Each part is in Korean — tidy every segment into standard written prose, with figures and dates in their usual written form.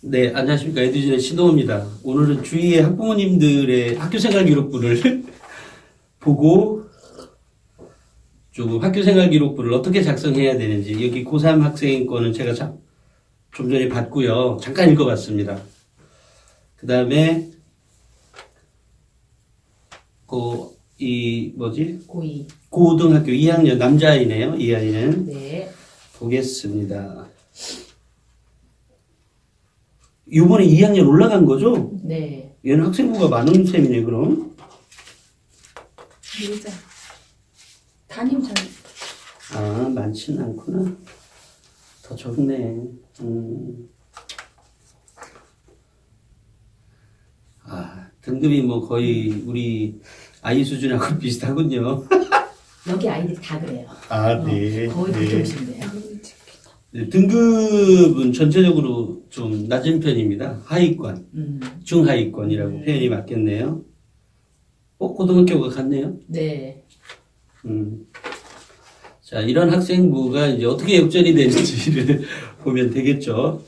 네, 안녕하십니까. 에듀진의 신동호입니다. 오늘은 주위의 학부모님들의 학교생활 기록부를 보고 조금 학교생활 기록부를 어떻게 작성해야 되는지, 여기 고3 학생 거는 제가 좀 전에 봤고요. 잠깐 읽어봤습니다. 그 다음에 고2. 고등학교 2학년 남자아이네요. 이 아이는. 네. 보겠습니다. 이번에 2학년 올라간 거죠? 네. 얘는 학생부가 많은 셈이네, 그럼. 밀자. 담임선. 아, 많지는 않구나. 더 적네. 아, 등급이 뭐 거의 우리 아이 수준하고 비슷하군요. 여기 아이들이 다 그래요. 아, 네. 거의 네. 그렇게 보시면 돼요. 네, 등급은 전체적으로 좀 낮은 편입니다. 하위권, 중하위권이라고 표현이 맞겠네요. 고등학교가 같네요. 네. 자, 이런 학생부가 이제 어떻게 역전이 되는지를 보면 되겠죠.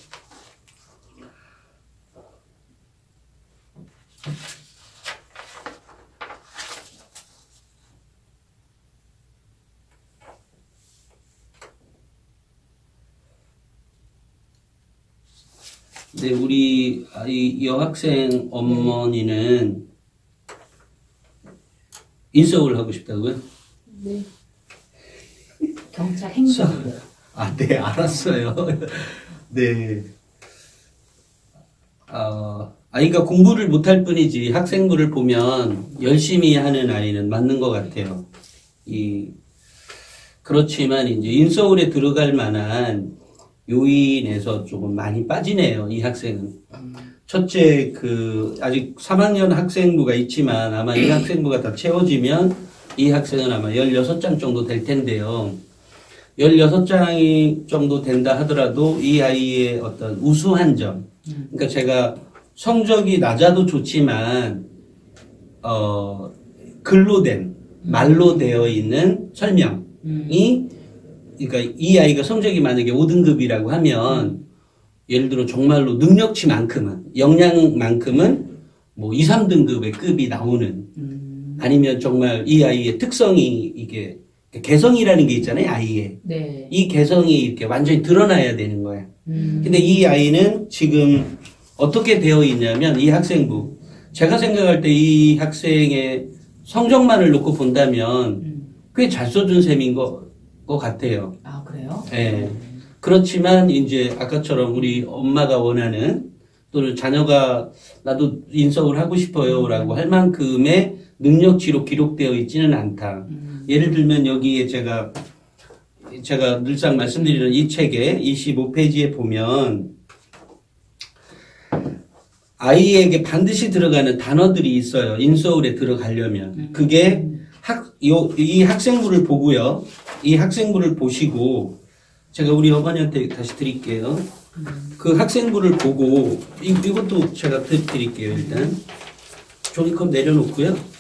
네, 우리 이 여학생 어머니는 인서울 하고 싶다고요? 네. 경찰 행정이요. 아, 네, 알았어요. 네. 아이가 공부를 못할 뿐이지 학생부를 보면 열심히 하는 아이는 맞는 것 같아요. 그렇지만 이제 인서울에 들어갈 만한 요인에서 조금 많이 빠지네요, 이 학생은. 첫째, 아직 3학년 학생부가 있지만 아마 이 학생부가 다 채워지면 이 학생은 아마 16장 정도 될 텐데요. 16장이 정도 된다 하더라도 이 아이의 어떤 우수한 점. 그러니까 제가 성적이 낮아도 좋지만, 글로 된, 말로 되어 있는 설명이, 그러니까 이 아이가 성적이 만약에 5등급이라고 하면, 예를 들어 정말로 능력치만큼은, 역량만큼은 뭐 2, 3등급의 급이 나오는, 아니면 정말 이 아이의 특성이 이게, 개성이라는 게 있잖아요, 아이의. 네. 이 개성이 이렇게 완전히 드러나야 되는 거예요. 근데 이 아이는 지금 어떻게 되어 있냐면, 이 학생부. 제가 생각할 때 이 학생의 성적만을 놓고 본다면, 꽤 잘 써준 셈인 것 같아요. 아, 그래요? 예. 그렇지만, 이제, 아까처럼 우리 엄마가 원하는, 또는 자녀가 나도 인서울 하고 싶어요 라고 할 만큼의 능력치로 기록되어 있지는 않다. 예를 들면 여기에 제가 늘상 말씀드리는 이 책에 25페이지에 보면 아이에게 반드시 들어가는 단어들이 있어요. 인서울에 들어가려면. 그게 이 학생부를 보고요. 이 학생부를 보시고 제가 우리 어머니한테 다시 드릴게요. 그 학생부를 보고 이것도 제가 드릴게요. 일단 종이컵 내려놓고요.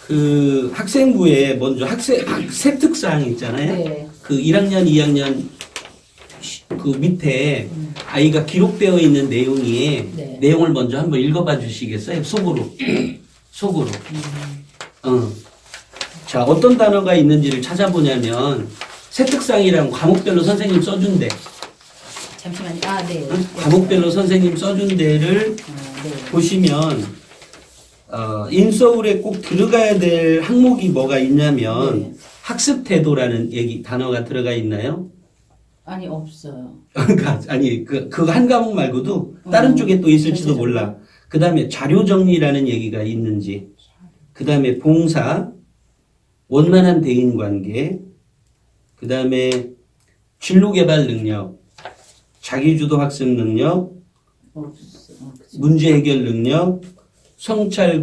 그 학생부에 먼저 학습 특사항 있잖아요. 네. 그 1학년, 2학년 그 밑에 아이가 기록되어 있는 내용이 네. 내용을 먼저 한번 읽어봐 주시겠어요? 속으로. 자, 어떤 단어가 있는지를 찾아보냐면 세특상이랑 과목별로 선생님 써준 데. 잠시만요. 아, 네. 과목별로 선생님 써준 데를 네. 보시면 인서울에 꼭 들어가야 될 항목이 뭐가 있냐면 네. 학습 태도라는 단어가 들어가 있나요? 아니, 없어요. 아니 그 한 과목 말고도 다른 쪽에 또 있을지도 몰라. 그 다음에 자료 정리라는 얘기가 있는지, 그 다음에 봉사, 원만한 대인 관계, 그 다음에 진로 개발 능력, 자기주도 학습 능력, 문제 해결 능력, 성찰을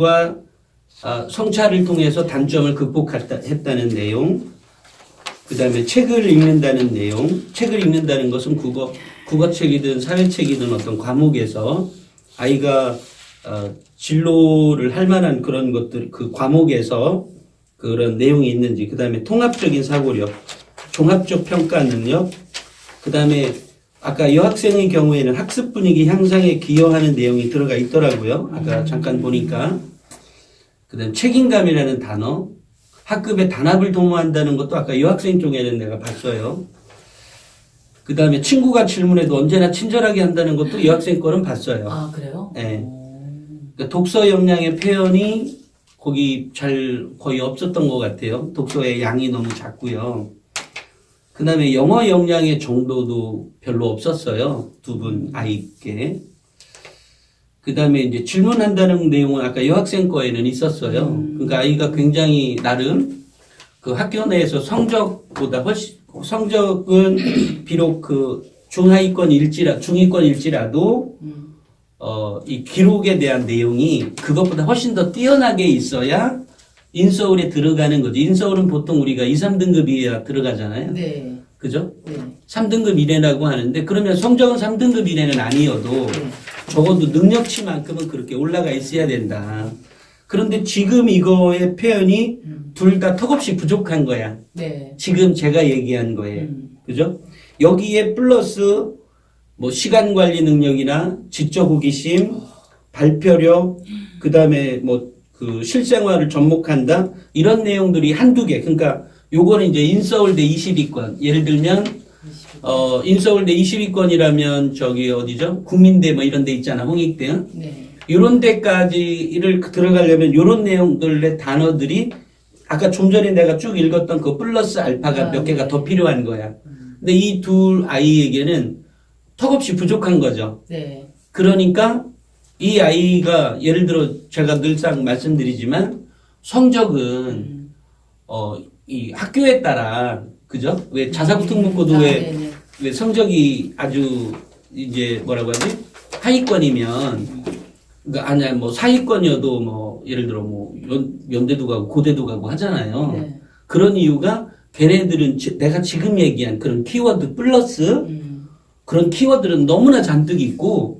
통해서 단점을 극복했다는 내용, 그 다음에 책을 읽는다는 내용, 책을 읽는다는 것은 국어책이든 사회책이든 어떤 과목에서 아이가 진로를 할 만한 그런 것들, 그 과목에서 그런 내용이 있는지, 그 다음에 통합적인 사고력, 종합적 평가 능력, 그 다음에 아까 여학생의 경우에는 학습 분위기 향상에 기여하는 내용이 들어가 있더라고요. 아까 잠깐 보니까. 그다음 책임감이라는 단어, 학급에 단합을 도모한다는 것도 아까 여학생 쪽에는 내가 봤어요. 그다음에 친구가 질문해도 언제나 친절하게 한다는 것도 여학생 거는 봤어요. 아, 그래요? 네. 그러니까 독서 역량의 표현이 거기 거의 없었던 것 같아요. 독서의 양이 너무 작고요. 그 다음에 영어 역량의 정도도 별로 없었어요. 두 분 아이께. 그 다음에 이제 질문한다는 내용은 아까 여학생 거에는 있었어요. 그러니까 아이가 굉장히 나름 그 학교 내에서 성적보다 성적은 비록 그 중위권일지라도 이 기록에 대한 내용이 그것보다 훨씬 더 뛰어나게 있어야 인서울에 들어가는 거죠. 인서울은 보통 우리가 2, 3등급 이하야 들어가잖아요. 네. 그죠? 네. 3등급 이내라고 하는데 그러면 성적은 3등급 이내는 아니어도 네. 적어도 능력치만큼은 그렇게 올라가 있어야 된다. 그런데 지금 이거의 표현이 둘 다 턱없이 부족한 거야. 네. 지금 제가 얘기한 거예요. 그죠? 여기에 플러스 뭐 시간 관리 능력이나 지적 호기심, 발표력, 그 다음에 뭐 그 실생활을 접목한다 이런 내용들이 한두 개. 그러니까 요거는 이제 인서울대 20위권. 예를 들면 인서울대 20위권이라면 저기 어디죠? 국민대 뭐 이런 데 있잖아. 홍익대. 네. 이런 데까지를 들어가려면 요런 내용들의 단어들이 아까 좀 전에 내가 쭉 읽었던 그 플러스 알파가 몇 개가 더 필요한 거야. 근데 이 둘 아이에게는 턱없이 부족한 거죠. 네. 그러니까 이 아이가 예를 들어 제가 늘상 말씀드리지만 성적은 이 학교에 따라 그죠? 왜 자사고등부고도 왜 성적이 아주 이제 뭐라고 하지? 하위권이면 그러니까 아니야 뭐 상위권이어도 뭐 예를 들어 뭐 연대도 가고 고대도 가고 하잖아요. 네. 그런 이유가 걔네들은 내가 지금 얘기한 그런 키워드 플러스 그런 키워드는 너무나 잔뜩 있고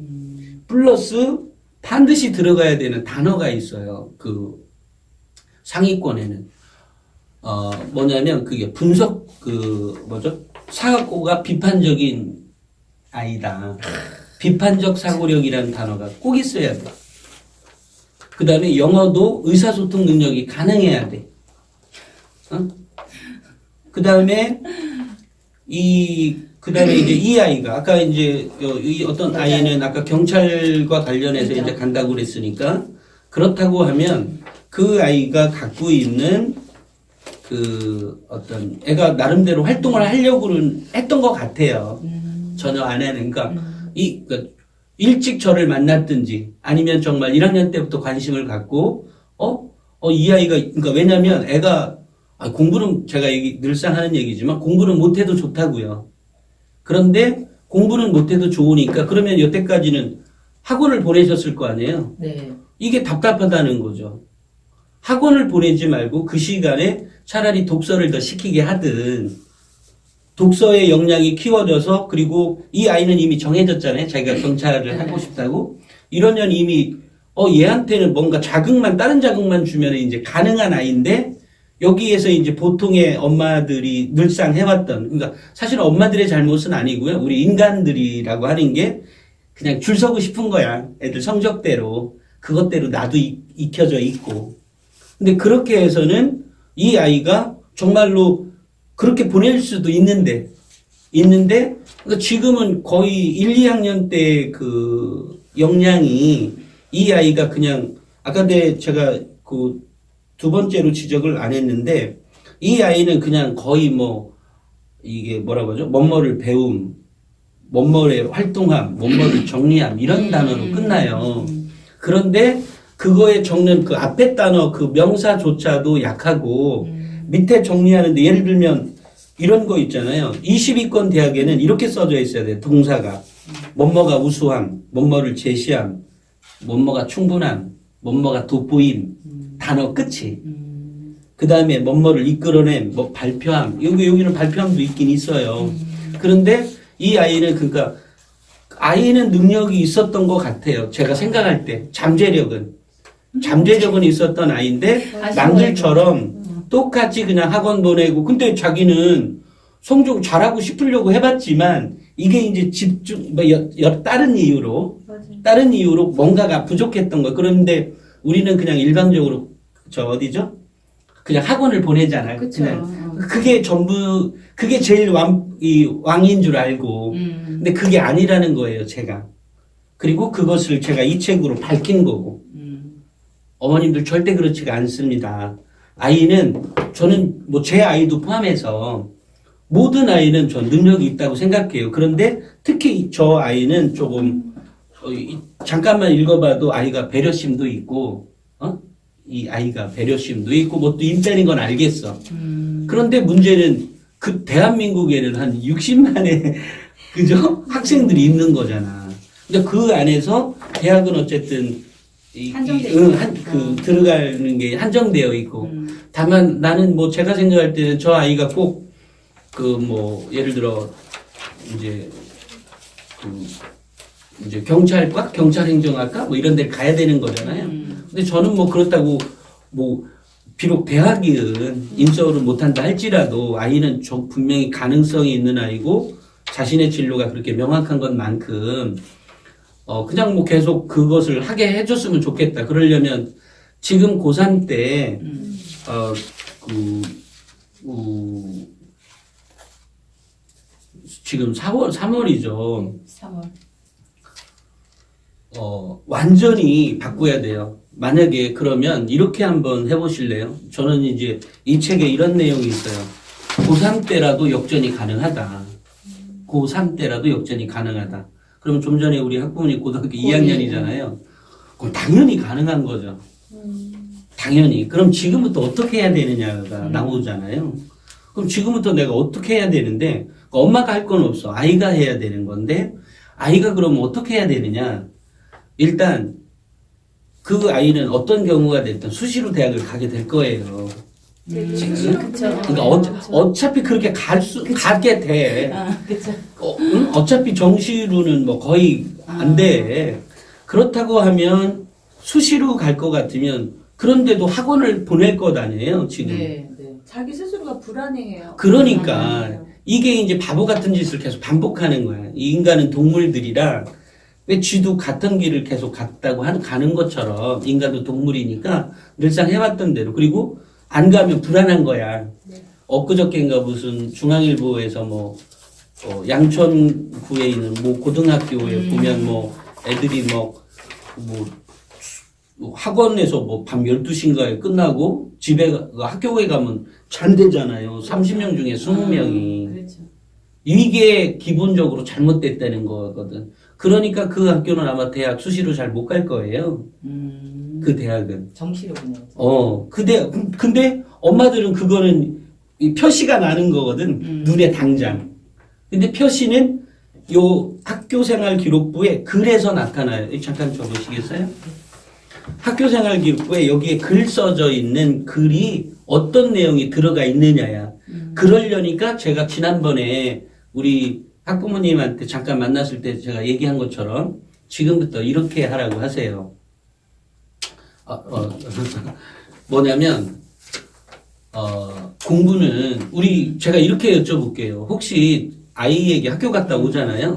플러스 반드시 들어가야 되는 단어가 있어요. 그 상위권에는 뭐냐면 그게 분석 사고가 비판적인 아이다. 비판적 사고력이라는 단어가 꼭 있어야 돼. 그 다음에 영어도 의사소통 능력이 가능해야 돼. 그 다음에 이제 이 아이가, 아까 이제, 이 어떤 아이는 아까 경찰과 관련해서 이제 간다고 그랬으니까, 그렇다고 하면 그 아이가 갖고 있는 그 어떤 애가 나름대로 활동을 하려고는 했던 것 같아요. 전혀 안 하는. 그러니까 그러니까 일찍 저를 만났든지 아니면 정말 1학년 때부터 관심을 갖고, 이 아이가, 그러니까 왜냐면 애가 공부는 제가 늘상 하는 얘기지만 공부는 못해도 좋다고요. 그런데 공부는 못해도 좋으니까 그러면 여태까지는 학원을 보내셨을 거 아니에요. 네. 이게 답답하다는 거죠. 학원을 보내지 말고 그 시간에 차라리 독서를 더 시키게 하든 독서의 역량이 키워져서 그리고 이 아이는 이미 정해졌잖아요. 자기가 경찰을 하고 싶다고. 이러면 이미 얘한테는 뭔가 다른 자극만 주면 이제 가능한 아이인데 여기에서 이제 보통의 엄마들이 늘상 해왔던, 그러니까 사실 엄마들의 잘못은 아니고요. 우리 인간들이라고 하는 게 그냥 줄 서고 싶은 거야. 애들 성적대로. 그것대로 나도 익혀져 있고. 근데 그렇게 해서는 이 아이가 정말로 그렇게 보낼 수도 있는데 그러니까 지금은 거의 1, 2학년 때 그 역량이 이 아이가 그냥 아까 제가 그 두 번째로 지적을 안 했는데 이 아이는 그냥 거의 뭐 이게 뭐라고 하죠? 뭐뭐를 배움, 뭐뭐의 활동함, 뭐뭐를 정리함 이런 단어로 끝나요. 그런데 그거에 적는 그 앞에 단어 그 명사조차도 약하고 밑에 정리하는데 예를 들면 이런 거 있잖아요. 20위권 대학에는 이렇게 써져 있어야 돼요. 동사가. 뭐뭐가 우수함, 뭐뭐를 제시함, 뭐뭐가 충분함, 뭐뭐가 돋보임. 단어 끝이. 그 다음에 뭐뭐를 이끌어냄, 뭐 발표함. 여기는 발표함도 있긴 있어요. 그런데 이 아이는 그러니까 아이는 능력이 있었던 것 같아요. 제가 생각할 때. 잠재력은 있었던 아이인데 남들처럼 똑같이 그냥 학원 보내고 근데 자기는 성적 잘하고 싶으려고 해봤지만 이게 이제 집중, 다른 이유로, 맞아요. 다른 이유로 뭔가가 부족했던 거. 그런데 우리는 그냥 일방적으로, 어디죠? 그냥 학원을 보내잖아요. 그쵸. 그냥. 그게 전부, 그게 제일 왕인 줄 알고. 근데 그게 아니라는 거예요, 제가. 그리고 그것을 제가 이 책으로 밝힌 거고. 어머님들 절대 그렇지가 않습니다. 아이는, 저는 뭐 제 아이도 포함해서 모든 아이는 전 능력이 있다고 생각해요. 그런데 특히 저 아이는 조금, 잠깐만 읽어봐도 아이가 배려심도 있고, 이 아이가 배려심도 있고, 뭐 또 인자인 건 알겠어. 그런데 문제는 그 대한민국에는 한 60만의, 그죠? 학생들이 있는 거잖아. 근데 그 안에서 대학은 어쨌든, 들어가는 게 한정되어 있고. 다만 나는 뭐 제가 생각할 때는 저 아이가 꼭 예를 들어, 이제 경찰과 경찰행정학과 뭐 이런 데를 가야 되는 거잖아요. 근데 저는 뭐 그렇다고 비록 대학은 인서울을 못한다 할지라도 아이는 분명히 가능성이 있는 아이고 자신의 진로가 그렇게 명확한 것만큼 그냥 뭐 계속 그것을 하게 해줬으면 좋겠다. 그러려면 지금 고3 때, 지금 3월이죠. 3월. 완전히 바꿔야 돼요. 만약에 그러면 이렇게 한번 해보실래요? 저는 이제 이 책에 이런 내용이 있어요. 고3 때라도 역전이 가능하다. 고3 때라도 역전이 가능하다. 그러면 좀 전에 우리 학부모님 고등학교 2학년이잖아요. 그럼 당연히 가능한 거죠. 당연히. 그럼 지금부터 어떻게 해야 되느냐가 나오잖아요. 그럼 지금부터 내가 어떻게 해야 되는데, 엄마가 할 건 없어. 아이가 해야 되는 건데, 아이가 그러면 어떻게 해야 되느냐. 일단, 그 아이는 어떤 경우가 됐든 수시로 대학을 가게 될 거예요. 그러니까 어차피 그렇게 가게 돼. 그쵸. 어차피 정시로는 뭐 거의 안 돼. 그렇다고 하면 수시로 갈 것 같으면 그런데도 학원을 보낼 것 아니에요, 지금. 네. 자기 스스로가 불안해해요. 그러니까 이게 이제 바보 같은 짓을 계속 반복하는 거야. 이 인간은 동물들이라 왜 쥐도 같은 길을 계속 가는 것처럼 인간도 동물이니까 늘상 해왔던 대로. 그리고 안 가면 불안한 거야. 네. 엊그저께인가 무슨 중앙일보에서 양천구에 있는 고등학교에 보면 애들이 학원에서 밤 12시인가에 끝나고 학교에 가면 잔대잖아요. 30명 중에 20명이. 그렇죠. 이게 기본적으로 잘못됐다는 거거든. 그러니까 그 학교는 아마 대학 수시로 잘 못 갈 거예요. 그 대학은. 정시로 보내죠. 근데 엄마들은 그거는 표시가 나는 거거든. 눈에 당장. 근데 표시는 요 학교생활 기록부에 글에서 나타나요. 잠깐 줘보시겠어요? 학교생활 기록부에 여기에 글 써져 있는 글이 어떤 내용이 들어가 있느냐야. 그러려니까 제가 지난번에 우리 학부모님한테 잠깐 만났을 때 제가 얘기한 것처럼 지금부터 이렇게 하라고 하세요. 뭐냐면, 공부는 제가 이렇게 여쭤볼게요. 혹시 아이에게 학교 갔다 오잖아요.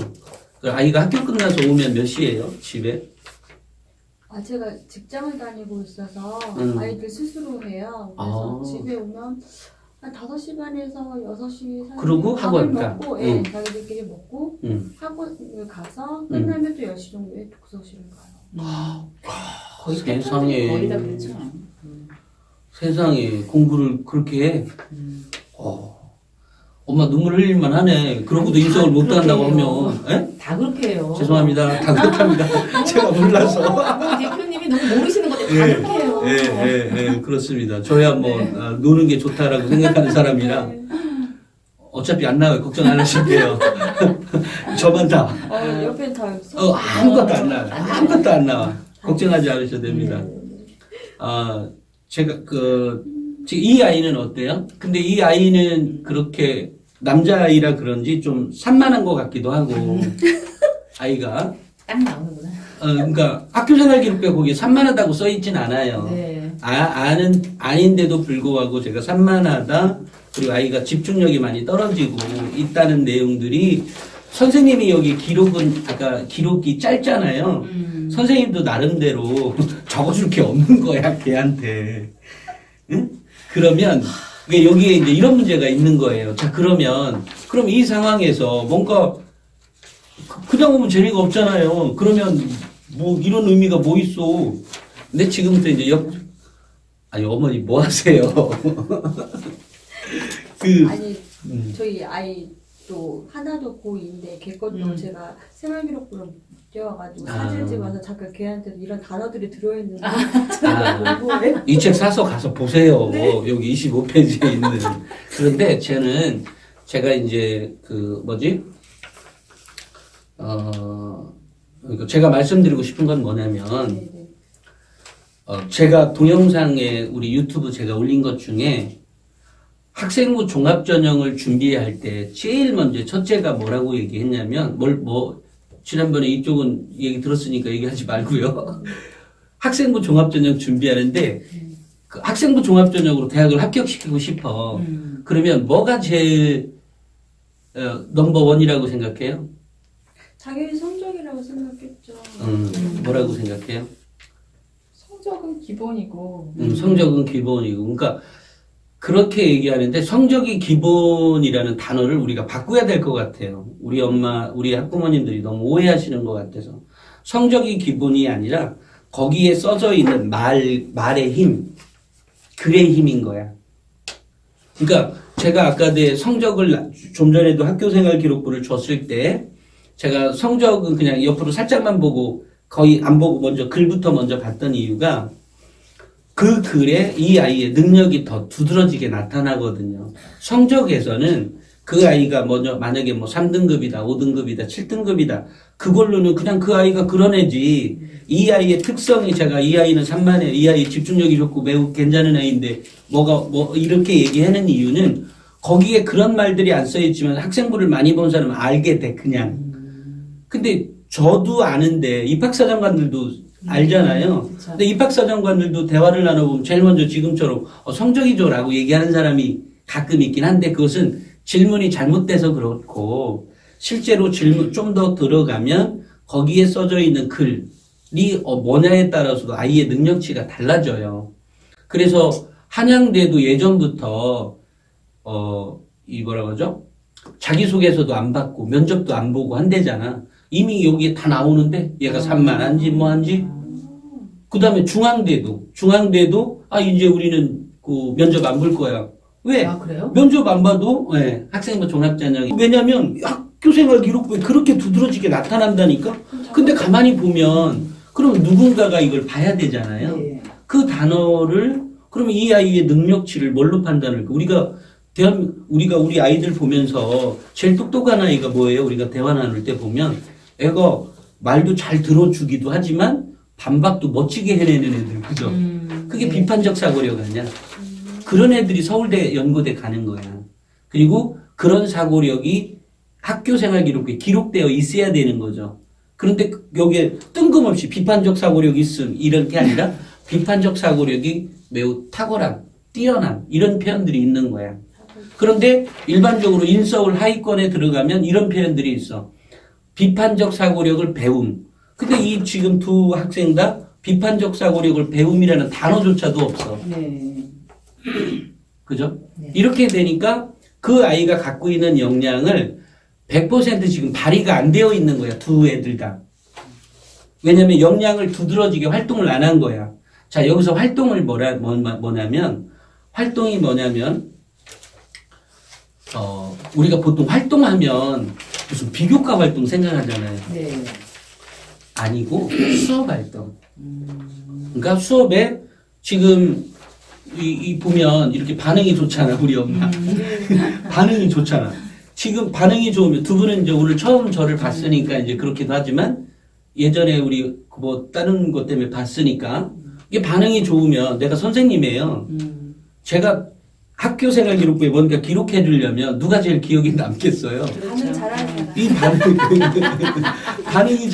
아이가 학교 끝나서 오면 몇 시예요? 집에? 제가 직장을 다니고 있어서 아이들 스스로 해요. 그래서 집에 오면 한 5시 반에서 6시 사이에 그러고 학원 가. 먹고, 자기들끼리 먹고 학원을 가서 끝나면 또 10시 정도에 독서실을 가요. 거의 세상에. 거의 다 그렇죠. 세상에 공부를 그렇게 해. 엄마 눈물 흘릴만 하네. 그러고도 인성을 못 한다고 하면. 에? 다 그렇게 해요. 죄송합니다. 다 그렇게 합니다. 제가 몰라서. 대표님이 너무 모르시는 건데 다 그렇게 해요. 예, 그렇습니다. 저야 노는 게 좋다라고 생각하는 사람이라. 어차피 안 나와요. 걱정 안 하실게요. 저만 다. 옆에 다 아무것도 안 나와요. 아무것도 안 나와. 걱정하지 않으셔도 됩니다. 제가 지금 이 아이는 어때요? 근데 이 아이는 그렇게 남자아이라 그런지 좀 산만한 것 같기도 하고, 아이가. 딱 나오는구나. 그러니까 학교생활 기록부에 거기에 산만하다고 써있진 않아요. 네. 아닌데도 불구하고 제가 산만하다, 그리고 아이가 집중력이 많이 떨어지고 있다는 내용들이 선생님이 여기 기록은 아까 기록이 짧잖아요. 선생님도 나름대로 적어줄 게 없는 거야 걔한테. 응? 그러면 여기에 이제 이런 문제가 있는 거예요. 자 그럼 이 상황에서 뭔가 그냥 오면 재미가 없잖아요. 그러면 뭐 이런 의미가 뭐 있어? 근데 지금부터 이제 아니 어머니 뭐 하세요? 아니 저희 아이 또 하나도 고2인데 걔 것도 제가 생활기록부를 띄워가지고 사진 찍어서 자꾸 걔한테도 이런 단어들이 들어있는데 이 책 사서 가서 보세요. 네. 여기 25페이지에 있는. 그런데 제가 이제 제가 말씀드리고 싶은 건 뭐냐면 제가 동영상에 우리 유튜브 제가 올린 것 중에 학생부 종합전형을 준비할 때 제일 먼저 첫째가 뭐라고 얘기했냐면 지난번에 이쪽은 얘기 들었으니까 얘기하지 말고요. 학생부 종합전형 준비하는데 그 학생부 종합전형으로 대학을 합격시키고 싶어. 그러면 뭐가 제일 넘버원이라고 생각해요? 당연히 성적이라고 생각했죠. 뭐라고 생각해요? 성적은 기본이고. 성적은 기본이고. 그러니까 그렇게 얘기하는데 성적이 기본이라는 단어를 우리가 바꿔야 될 것 같아요. 우리 학부모님들이 너무 오해하시는 것 같아서. 성적이 기본이 아니라 거기에 써져 있는 말의 힘, 글의 힘인 거야. 그러니까 제가 아까 성적을 좀 전에도 학교생활 기록부를 줬을 때 제가 성적은 그냥 옆으로 살짝만 보고 거의 안 보고 먼저 글부터 먼저 봤던 이유가 그 글에 이 아이의 능력이 더 두드러지게 나타나거든요. 성적에서는 그 아이가 만약에 3등급이다, 5등급이다, 7등급이다. 그걸로는 그냥 그 아이가 그런 애지. 이 아이의 특성이 제가 이 아이는 산만해, 이 아이 집중력이 좋고 매우 괜찮은 아이인데 이렇게 얘기하는 이유는 거기에 그런 말들이 안 써있지만 학생부를 많이 본 사람은 알게 돼, 그냥. 근데 저도 아는데 입학사정관들도 알잖아요. 근데 입학사정관들도 대화를 나눠보면 제일 먼저 지금처럼 성적이죠 라고 얘기하는 사람이 가끔 있긴 한데 그것은 질문이 잘못돼서 그렇고 실제로 질문 좀 더 들어가면 거기에 써져 있는 글이 뭐냐에 따라서도 아이의 능력치가 달라져요. 그래서 한양대도 예전부터 자기소개서도 안 받고 면접도 안 보고 한대잖아. 이미 여기에 다 나오는데 얘가 산만한지 뭐한지. 그 다음에 중앙대도 이제 우리는 그 면접 안 볼 거야. 왜? 그래요? 면접 안 봐도 학생부 종합전형이. 왜냐면 학교생활 기록부에 그렇게 두드러지게 나타난다니까. 근데 가만히 보면 그럼 누군가가 이걸 봐야 되잖아요. 네. 그 단어를 그러면 이 아이의 능력치를 뭘로 판단을? 우리가 우리 아이들 보면서 제일 똑똑한 아이가 뭐예요? 우리가 대화 나눌 때 보면 애가 말도 잘 들어주기도 하지만 반박도 멋지게 해내는 애들, 그죠? 그게 비판적 사고력 아니야? 그런 애들이 서울대 연고대 가는 거야. 그리고 그런 사고력이 학교생활 기록부에 기록되어 있어야 되는 거죠. 그런데 여기에 뜬금없이 비판적 사고력이 있음 이런 게 아니라 비판적 사고력이 매우 탁월한, 뛰어난 이런 표현들이 있는 거야. 그런데 일반적으로 인서울 하위권에 들어가면 이런 표현들이 있어. 비판적 사고력을 배움. 근데 이 지금 두 학생 다 비판적 사고력을 배움이라는 단어조차도 없어. 네. 그죠? 네. 이렇게 되니까 그 아이가 갖고 있는 역량을 100% 지금 발휘가 안 되어 있는 거야. 두 애들 다. 왜냐면 역량을 두드러지게 활동을 안 한 거야. 자, 여기서 활동을 활동이 뭐냐면, 우리가 보통 활동하면 무슨 비교과 활동 생각하잖아요. 네. 아니고 수업 활동. 그러니까 수업에 지금 보면 이렇게 반응이 좋잖아, 우리 엄마. 반응이 좋잖아. 지금 반응이 좋으면 두 분은 이제 오늘 처음 저를 봤으니까 이제 그렇기도 하지만 예전에 우리 다른 것 때문에 봤으니까 이게 반응이 좋으면 내가 선생님이에요. 제가 학교생활 기록부에 뭔가 기록해 주려면 누가 제일 기억에 남겠어요? 반응 잘하는 사람. 이 반응이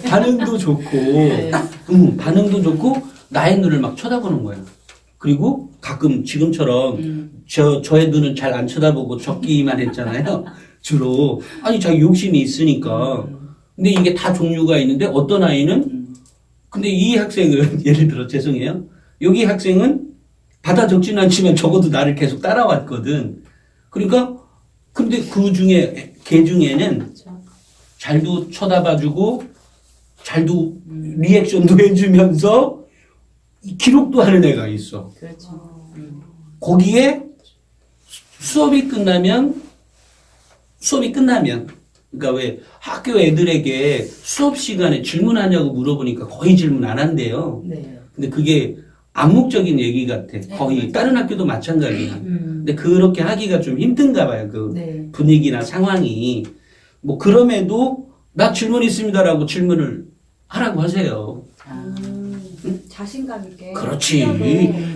반응도 좋고, 네. 반응도 좋고, 나의 눈을 막 쳐다보는 거예요. 그리고 가끔 지금처럼 저의 눈은 잘 안 쳐다보고 적기만 했잖아요. 주로. 아니, 자기 욕심이 있으니까. 근데 이게 다 종류가 있는데 어떤 아이는 근데 이 학생은 예를 들어 죄송해요. 여기 학생은 받아 적지는 않지만 적어도 나를 계속 따라왔거든. 그러니까 근데 그 중에 걔 중에는 그렇죠. 잘도 쳐다봐주고 잘도 리액션도 해주면서 기록도 하는 애가 있어. 그렇죠. 거기에 수업이 끝나면 그러니까 왜 학교 애들에게 수업 시간에 질문하냐고 물어보니까 거의 질문 안 한대요. 네. 근데 그게 암묵적인 얘기 같아. 거의 맞아요. 다른 학교도 마찬가지야. 근데 그렇게 하기가 좀 힘든가 봐요. 그 네. 분위기나 상황이. 뭐 그럼에도 나 질문 있습니다라고 질문을 하라고 하세요. 자신감 있게. 그렇지. 뛰어도.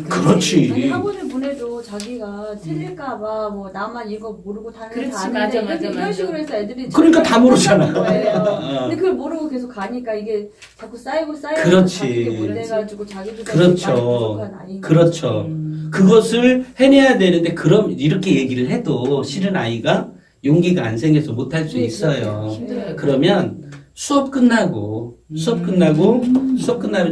그렇지. 아니 학원을 보내도 자기가 틀릴까봐 뭐 나만 이거 모르고 다니는 그렇지, 다 아는데 맞아, 이런 맞아. 식으로 해서 애들이 그러니까 다 모르잖아. 거예요. 근데 그걸 모르고 계속 가니까 이게 자꾸 쌓이고 그렇지. 자기게 못해가지고 자기도 그렇죠. 많이 부족한 아이인 그렇죠. 그것을 해내야 되는데 그럼 이렇게 얘기를 해도 실은 아이가 용기가 안 생겨서 못할 수 있어요. 힘들어요. 그러면 수업 끝나면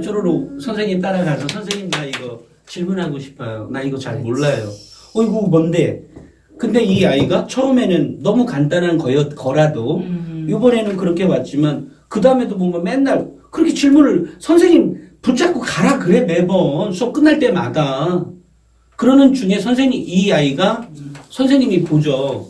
쪼르르 선생님 따라가서 선생님 나 이거 질문하고 싶어요. 나 이거 잘 몰라요. 어이구 뭔데? 근데 이 아이가 처음에는 너무 간단한 거라도 이번에는 그렇게 왔지만 그 다음에도 보면 맨날 그렇게 질문을 선생님 붙잡고 가라 그래 매번 수업 끝날 때마다 그러는 중에 이 아이가 선생님이 보죠.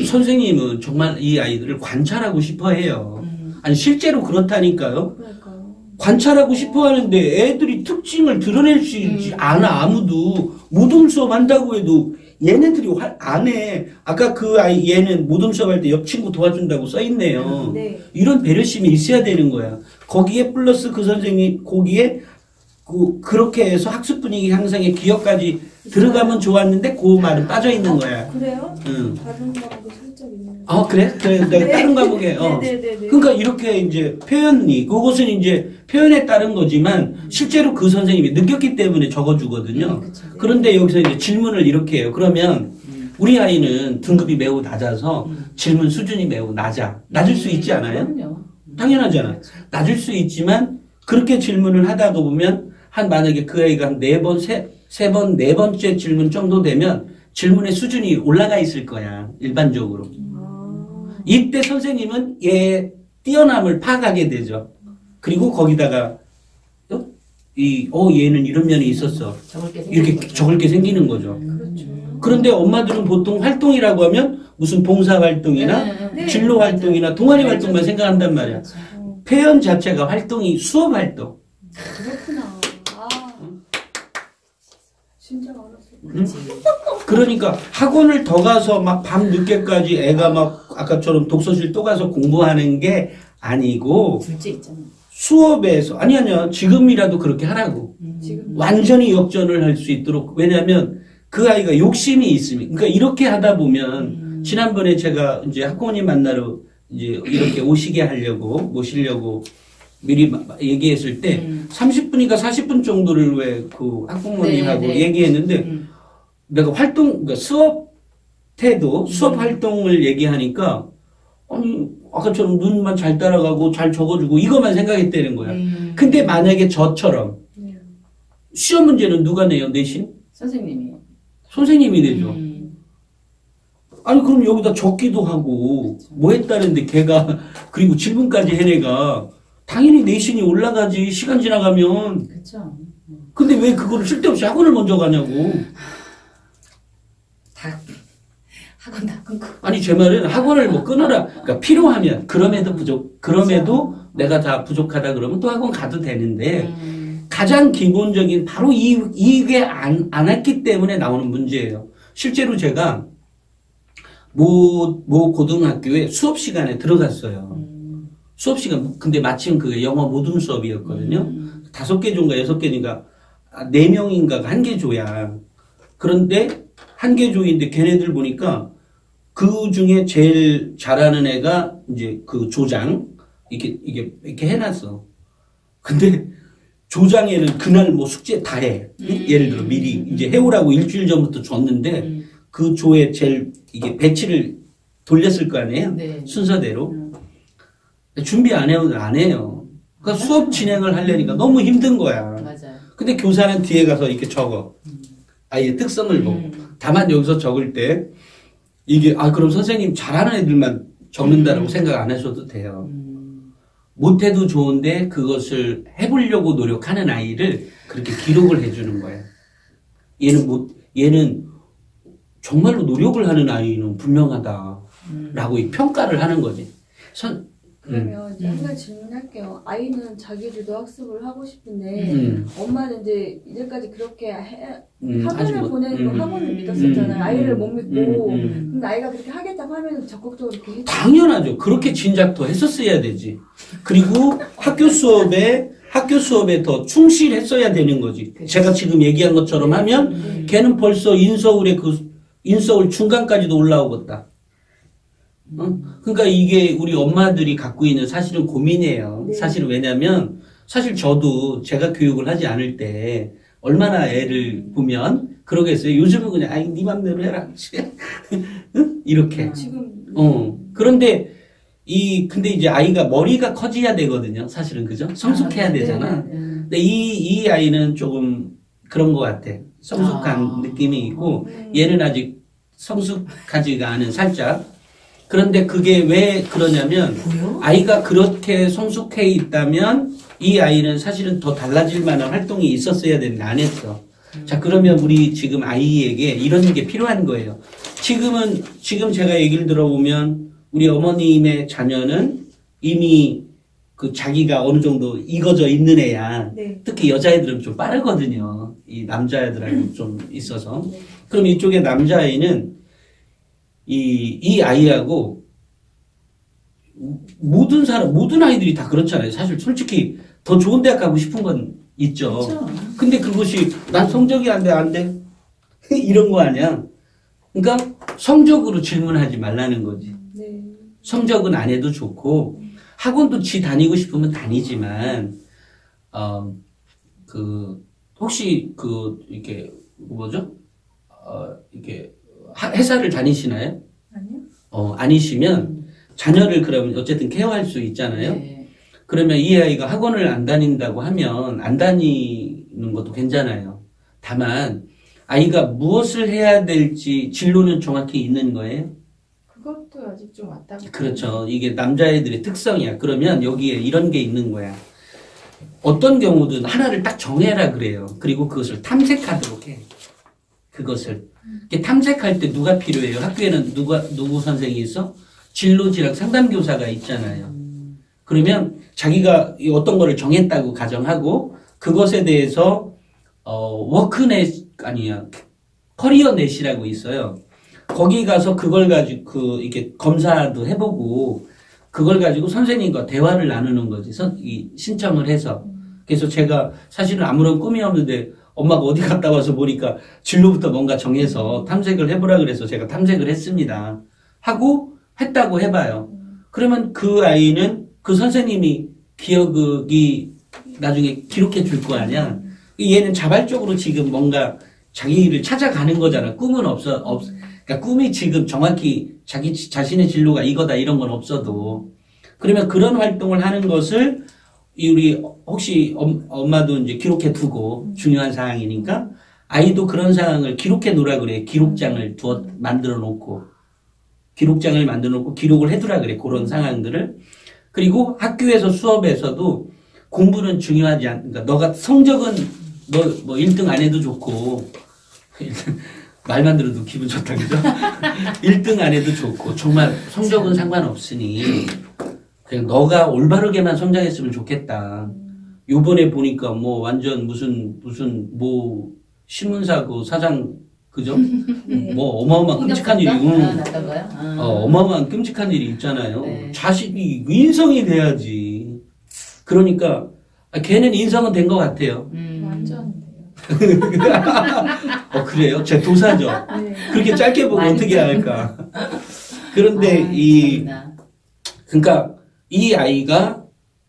선생님은 정말 이 아이들을 관찰하고 싶어 해요. 아니, 실제로 그렇다니까요. 그러니까요. 관찰하고 싶어 하는데 애들이 특징을 드러낼 수 있지 않아, 아무도. 모둠 수업 한다고 해도 얘네들이 안 해. 아까 그 아이, 얘는 모둠 수업 할 때 옆 친구 도와준다고 써있네요. 네. 이런 배려심이 있어야 되는 거야. 거기에 플러스 그 선생님, 거기에 그렇게 해서 학습 분위기 향상에 기억까지 들어가면 좋았는데 그 말은 빠져 있는 거야. 그래요? 응. 다른 과목이 살짝 있네요. 그래? 내가 다른 과목에, 네네네. 그러니까 이렇게 이제 그것은 이제 표현에 따른 거지만 실제로 그 선생님이 느꼈기 때문에 적어주거든요. 그런데 여기서 이제 질문을 이렇게 해요. 그러면 우리 아이는 등급이 매우 낮아서 질문 수준이 매우 낮을 수 있지 않아요? 그럼요. 당연하잖아. 낮을 수 있지만 그렇게 질문을 하다 보면 만약에 그 아이가 한 네 번째 질문 정도 되면 질문의 수준이 올라가 있을 거야. 일반적으로. 이때 선생님은 얘의 뛰어남을 파악하게 되죠. 그리고 거기다가 얘는 이런 면이 있었어. 이렇게 적을 게 생기는 거죠. 그렇죠. 그런데 엄마들은 보통 활동이라고 하면 무슨 봉사 활동이나 네. 진로 활동이나 동아리 활동만 생각한단 말이야. 표현 자체가 활동이 수업 활동. 그렇구나. 진짜 알았어. 그러니까 학원을 더 가서 막 밤 늦게까지 애가 막 아까처럼 독서실 또 가서 공부하는 게 아니고 둘째 있잖아. 수업에서 아니야 지금이라도 그렇게 하라고. 지금 완전히 역전을 할 수 있도록. 왜냐하면 그 아이가 욕심이 있으면 그러니까 이렇게 하다 보면 지난번에 제가 이제 학부모님 만나러 이제 이렇게 모시려고 미리 얘기했을 때 30분인가 40분 정도를 왜 그 학부모님하고 얘기했는데 내가 그러니까 수업 태도, 수업 활동을 얘기하니까 아니 아까처럼 눈만 잘 따라가고 잘 적어주고 이것만 생각했다는 거야. 근데 만약에 저처럼 시험 문제는 누가 내요? 내신? 선생님이요. 선생님이 내죠. 아니 그럼 여기다 적기도 하고 뭐 했다는데 걔가 그리고 질문까지 해내가 당연히 내신이 올라가지 시간 지나가면. 그렇죠. 근데 왜 그거를 쓸데없이 학원을 먼저 가냐고. 다 학원 다 끊고. 아니 제 말은 학원을 뭐 끊어라. 그러니까 필요하면 그럼에도 내가 다 부족하다 그러면 또 학원 가도 되는데 가장 기본적인 바로 이게 안 했기 때문에 나오는 문제예요. 실제로 제가 모 고등학교에 수업 시간에 들어갔어요. 수업 시간 근데 마침 그게 영어 모둠 수업이었거든요. 5개 조인가 6개인가 4명인가가 1개 조야. 그런데 1개 조인데 걔네들 보니까 그 중에 제일 잘하는 애가 이제 그 조장 이렇게 해놨어. 근데 조장에는 그날 뭐 숙제 다 해. 예를 들어 미리 이제 해오라고 일주일 전부터 줬는데 그 조에 제일 이게 배치를 돌렸을 거 아니에요? 네. 순서대로. 준비 안 해요. 그러니까 수업 진행을 하려니까 너무 힘든 거야. 맞아요. 근데 교사는 뒤에 가서 이렇게 적어. 아이의 특성을 보고. 다만 여기서 적을 때 이게 그럼 선생님 잘하는 애들만 적는다라고 생각 안 하셔도 돼요. 못해도 좋은데 그것을 해보려고 노력하는 아이를 그렇게 기록을 해주는 거예요. 얘는 정말로 노력을 하는 아이는 분명하다라고 이 평가를 하는 거지. 그러면 이제 한 가지 질문할게요. 아이는 자기들도 학습을 하고 싶은데 엄마는 이제 이제까지 그렇게 학원을 보내는 거 학원을 믿었었잖아요. 아이를 못 믿고 근데 아이가 그렇게 하겠다고 하면 적극적으로 이렇게 해주고. 당연하죠. 그렇게 진작 더 했었어야 되지. 그리고 학교 수업에 더 충실했어야 되는 거지. 제가 지금 얘기한 것처럼 하면 걔는 벌써 인서울 중간까지도 올라오겠다. 그러니까 이게 우리 엄마들이 갖고 있는 사실은 고민이에요. 네. 사실은 왜냐면 사실 저도 제가 교육을 하지 않을 때 얼마나 애를 보면 그러겠어요. 요즘은 그냥 네 맘대로 해라. 이렇게. 지금 그런데 근데 이제 아이가 머리가 커져야 되거든요. 사실은 그죠? 성숙해야 되잖아. 근데 이 아이는 조금 그런 것 같아. 성숙한 느낌이 있고 얘는 아직 성숙하지가 않은 살짝. 그런데 그게 왜 그러냐면 아이가 그렇게 성숙해 있다면 이 아이는 사실은 더 달라질 만한 활동이 있었어야 되는데 안 했어. 자, 그러면 우리 지금 아이에게 이런 게 필요한 거예요. 지금 제가 얘기를 들어보면 우리 어머님의 자녀는 이미 그 자기가 어느 정도 익어져 있는 애야. 네. 특히 여자애들은 좀 빠르거든요. 이 남자애들하고 좀 있어서. 그럼 이쪽에 남자아이는 이 아이하고 모든 아이들이 다 그렇잖아요. 사실 솔직히 더 좋은 대학 가고 싶은 건 있죠. 그렇죠. 근데 그것이 난 성적이 안 돼. 이런 거 아니야. 그러니까 성적으로 질문하지 말라는 거지. 네. 성적은 안 해도 좋고 학원도 지 다니고 싶으면 다니지만 혹시 이렇게 뭐죠? 이렇게 회사를 다니시나요? 아니요. 아니시면 자녀를 그러면 어쨌든 케어할 수 있잖아요. 네. 그러면 이 아이가 학원을 안 다닌다고 하면 안 다니는 것도 괜찮아요. 다만 아이가 무엇을 해야 될지 진로는 정확히 있는 거예요. 그것도 아직 좀 왔다 갔다. 그렇죠. 이게 남자애들의 특성이야. 그러면 여기에 이런 게 있는 거야. 어떤 경우든 하나를 딱 정해라 그래요. 그리고 그것을 탐색하도록 해. 그것을. 이렇게 탐색할 때 누가 필요해요? 학교에는 누구 선생이 있어? 진로지랑 상담교사가 있잖아요. 그러면 자기가 어떤 거를 정했다고 가정하고 그것에 대해서 워크넷 커리어넷이라고 있어요. 거기 가서 그걸 가지고 이렇게 검사도 해보고 그걸 가지고 선생님과 대화를 나누는 거지. 신청을 해서. 그래서 제가 사실은 아무런 꿈이 없는데 엄마가 어디 갔다 와서 보니까 진로부터 뭔가 정해서 탐색을 해보라 그래서 제가 탐색을 했습니다. 하고 했다고 해봐요. 그러면 그 아이는 그 선생님이 기억이 나중에 기록해 줄 거 아니야. 얘는 자발적으로 지금 뭔가 자기를 찾아가는 거잖아. 꿈은 그러니까 꿈이 지금 정확히 자기 자신의 진로가 이거다 이런 건 없어도. 그러면 그런 활동을 하는 것을 우리 혹시 엄마도 이제 기록해 두고 중요한 사항이니까 아이도 그런 상황을 기록해 놓으라 그래. 기록장을 만들어 놓고 기록을 해 두라 그래. 그런 상황들을. 그리고 학교에서 수업에서도 공부는 중요하지 그러니까 너가 성적은 뭐 1등 안 해도 좋고 말만 들어도 기분 좋다 그죠? 1등 안 해도 좋고 정말 성적은 상관없으니 그냥 너가 올바르게만 성장했으면 좋겠다. 요번에 보니까 뭐 완전 무슨 뭐 신문사 그 사장 그죠? 네. 뭐 어마어마한 끔찍한 일이 났던가요? 어마어마한 끔찍한 일이 있잖아요. 네. 자식이 인성이 돼야지. 그러니까 걔는 인성은 된 것 같아요. 완전 그래요? 제 도사죠. 네. 그렇게 짧게 보고 어떻게 할까? 그런데 그러니까 이 아이가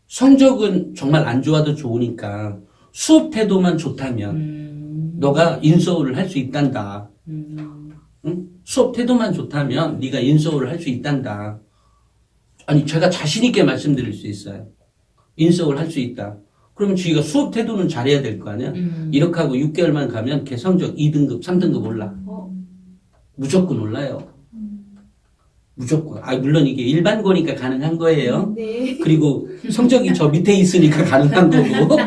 성적은 정말 안 좋아도 좋으니까 수업 태도만 좋다면 너가 인서울을 할 수 있단다. 응? 수업 태도만 좋다면 네가 인서울을 할 수 있단다. 아니 제가 자신 있게 말씀드릴 수 있어요. 인서울 할 수 있다. 그러면 지가 수업 태도는 잘해야 될 거 아니야? 이렇게 하고 6개월만 가면 걔 성적 2등급, 3등급 올라. 무조건 올라요. 무조건. 아, 물론 이게 일반고니까 가능한 거예요. 네. 그리고 성적이 저 밑에 있으니까 가능한 거고.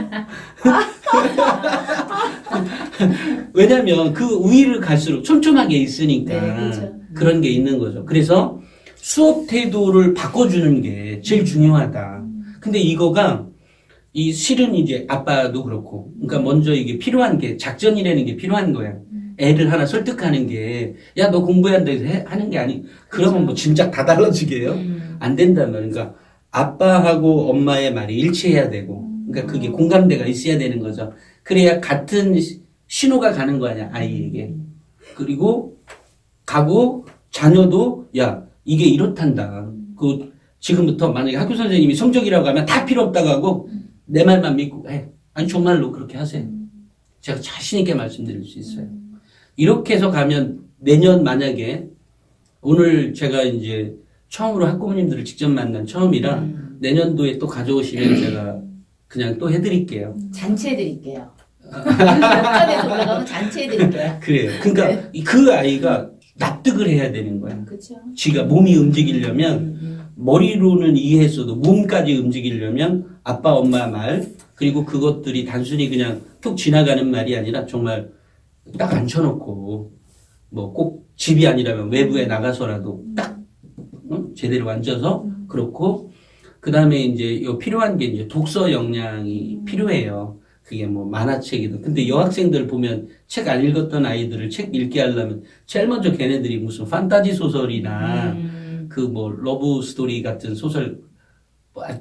왜냐면 그 위를 갈수록 촘촘하게 있으니까 네, 그렇죠. 그런 게 있는 거죠. 그래서 수업 태도를 바꿔주는 게 제일 중요하다. 근데 이거가 이 실은 이제 아빠도 그렇고, 그러니까 먼저 이게 필요한 게 작전이라는 게 필요한 거야. 애를 하나 설득하는 게, 야, 너 공부해야 돼. 하는 게 아니, 그러면 뭐 진짜 다 달라지게요? 안 된단 말이야. 그러니까 아빠하고 엄마의 말이 일치해야 되고, 그러니까 그게 공감대가 있어야 되는 거죠. 그래야 같은 신호가 가는 거 아니야, 아이에게. 그리고 가고 자녀도, 야, 이게 이렇단다. 지금부터 만약에 학교 선생님이 성적이라고 하면 다 필요 없다고 하고, 내 말만 믿고 해. 아니 정말로 그렇게 하세요. 제가 자신 있게 말씀드릴 수 있어요. 이렇게 해서 가면 내년 만약에 오늘 제가 이제 처음으로 학부모님들을 직접 만난 처음이라 내년도에 또 가져오시면 제가 그냥 또 해드릴게요. 잔치해드릴게요. 역전에서 올라가면 잔치해드릴게요. 그래요. 그러니까 그 아이가 납득을 해야 되는 거야. 그렇죠. 지가 몸이 움직이려면 머리로는 이해했어도 몸까지 움직이려면 아빠, 엄마 말, 그리고 그것들이 단순히 그냥 툭 지나가는 말이 아니라 정말 딱 앉혀놓고, 뭐 꼭 집이 아니라면 외부에 나가서라도 딱, 제대로 앉아서, 그렇고, 그 다음에 이제 필요한 게 이제 독서 역량이 필요해요. 그게 뭐 만화책이든. 근데 여학생들 보면 책 안 읽었던 아이들을 책 읽게 하려면 제일 먼저 걔네들이 무슨 판타지 소설이나 그 뭐 러브 스토리 같은 소설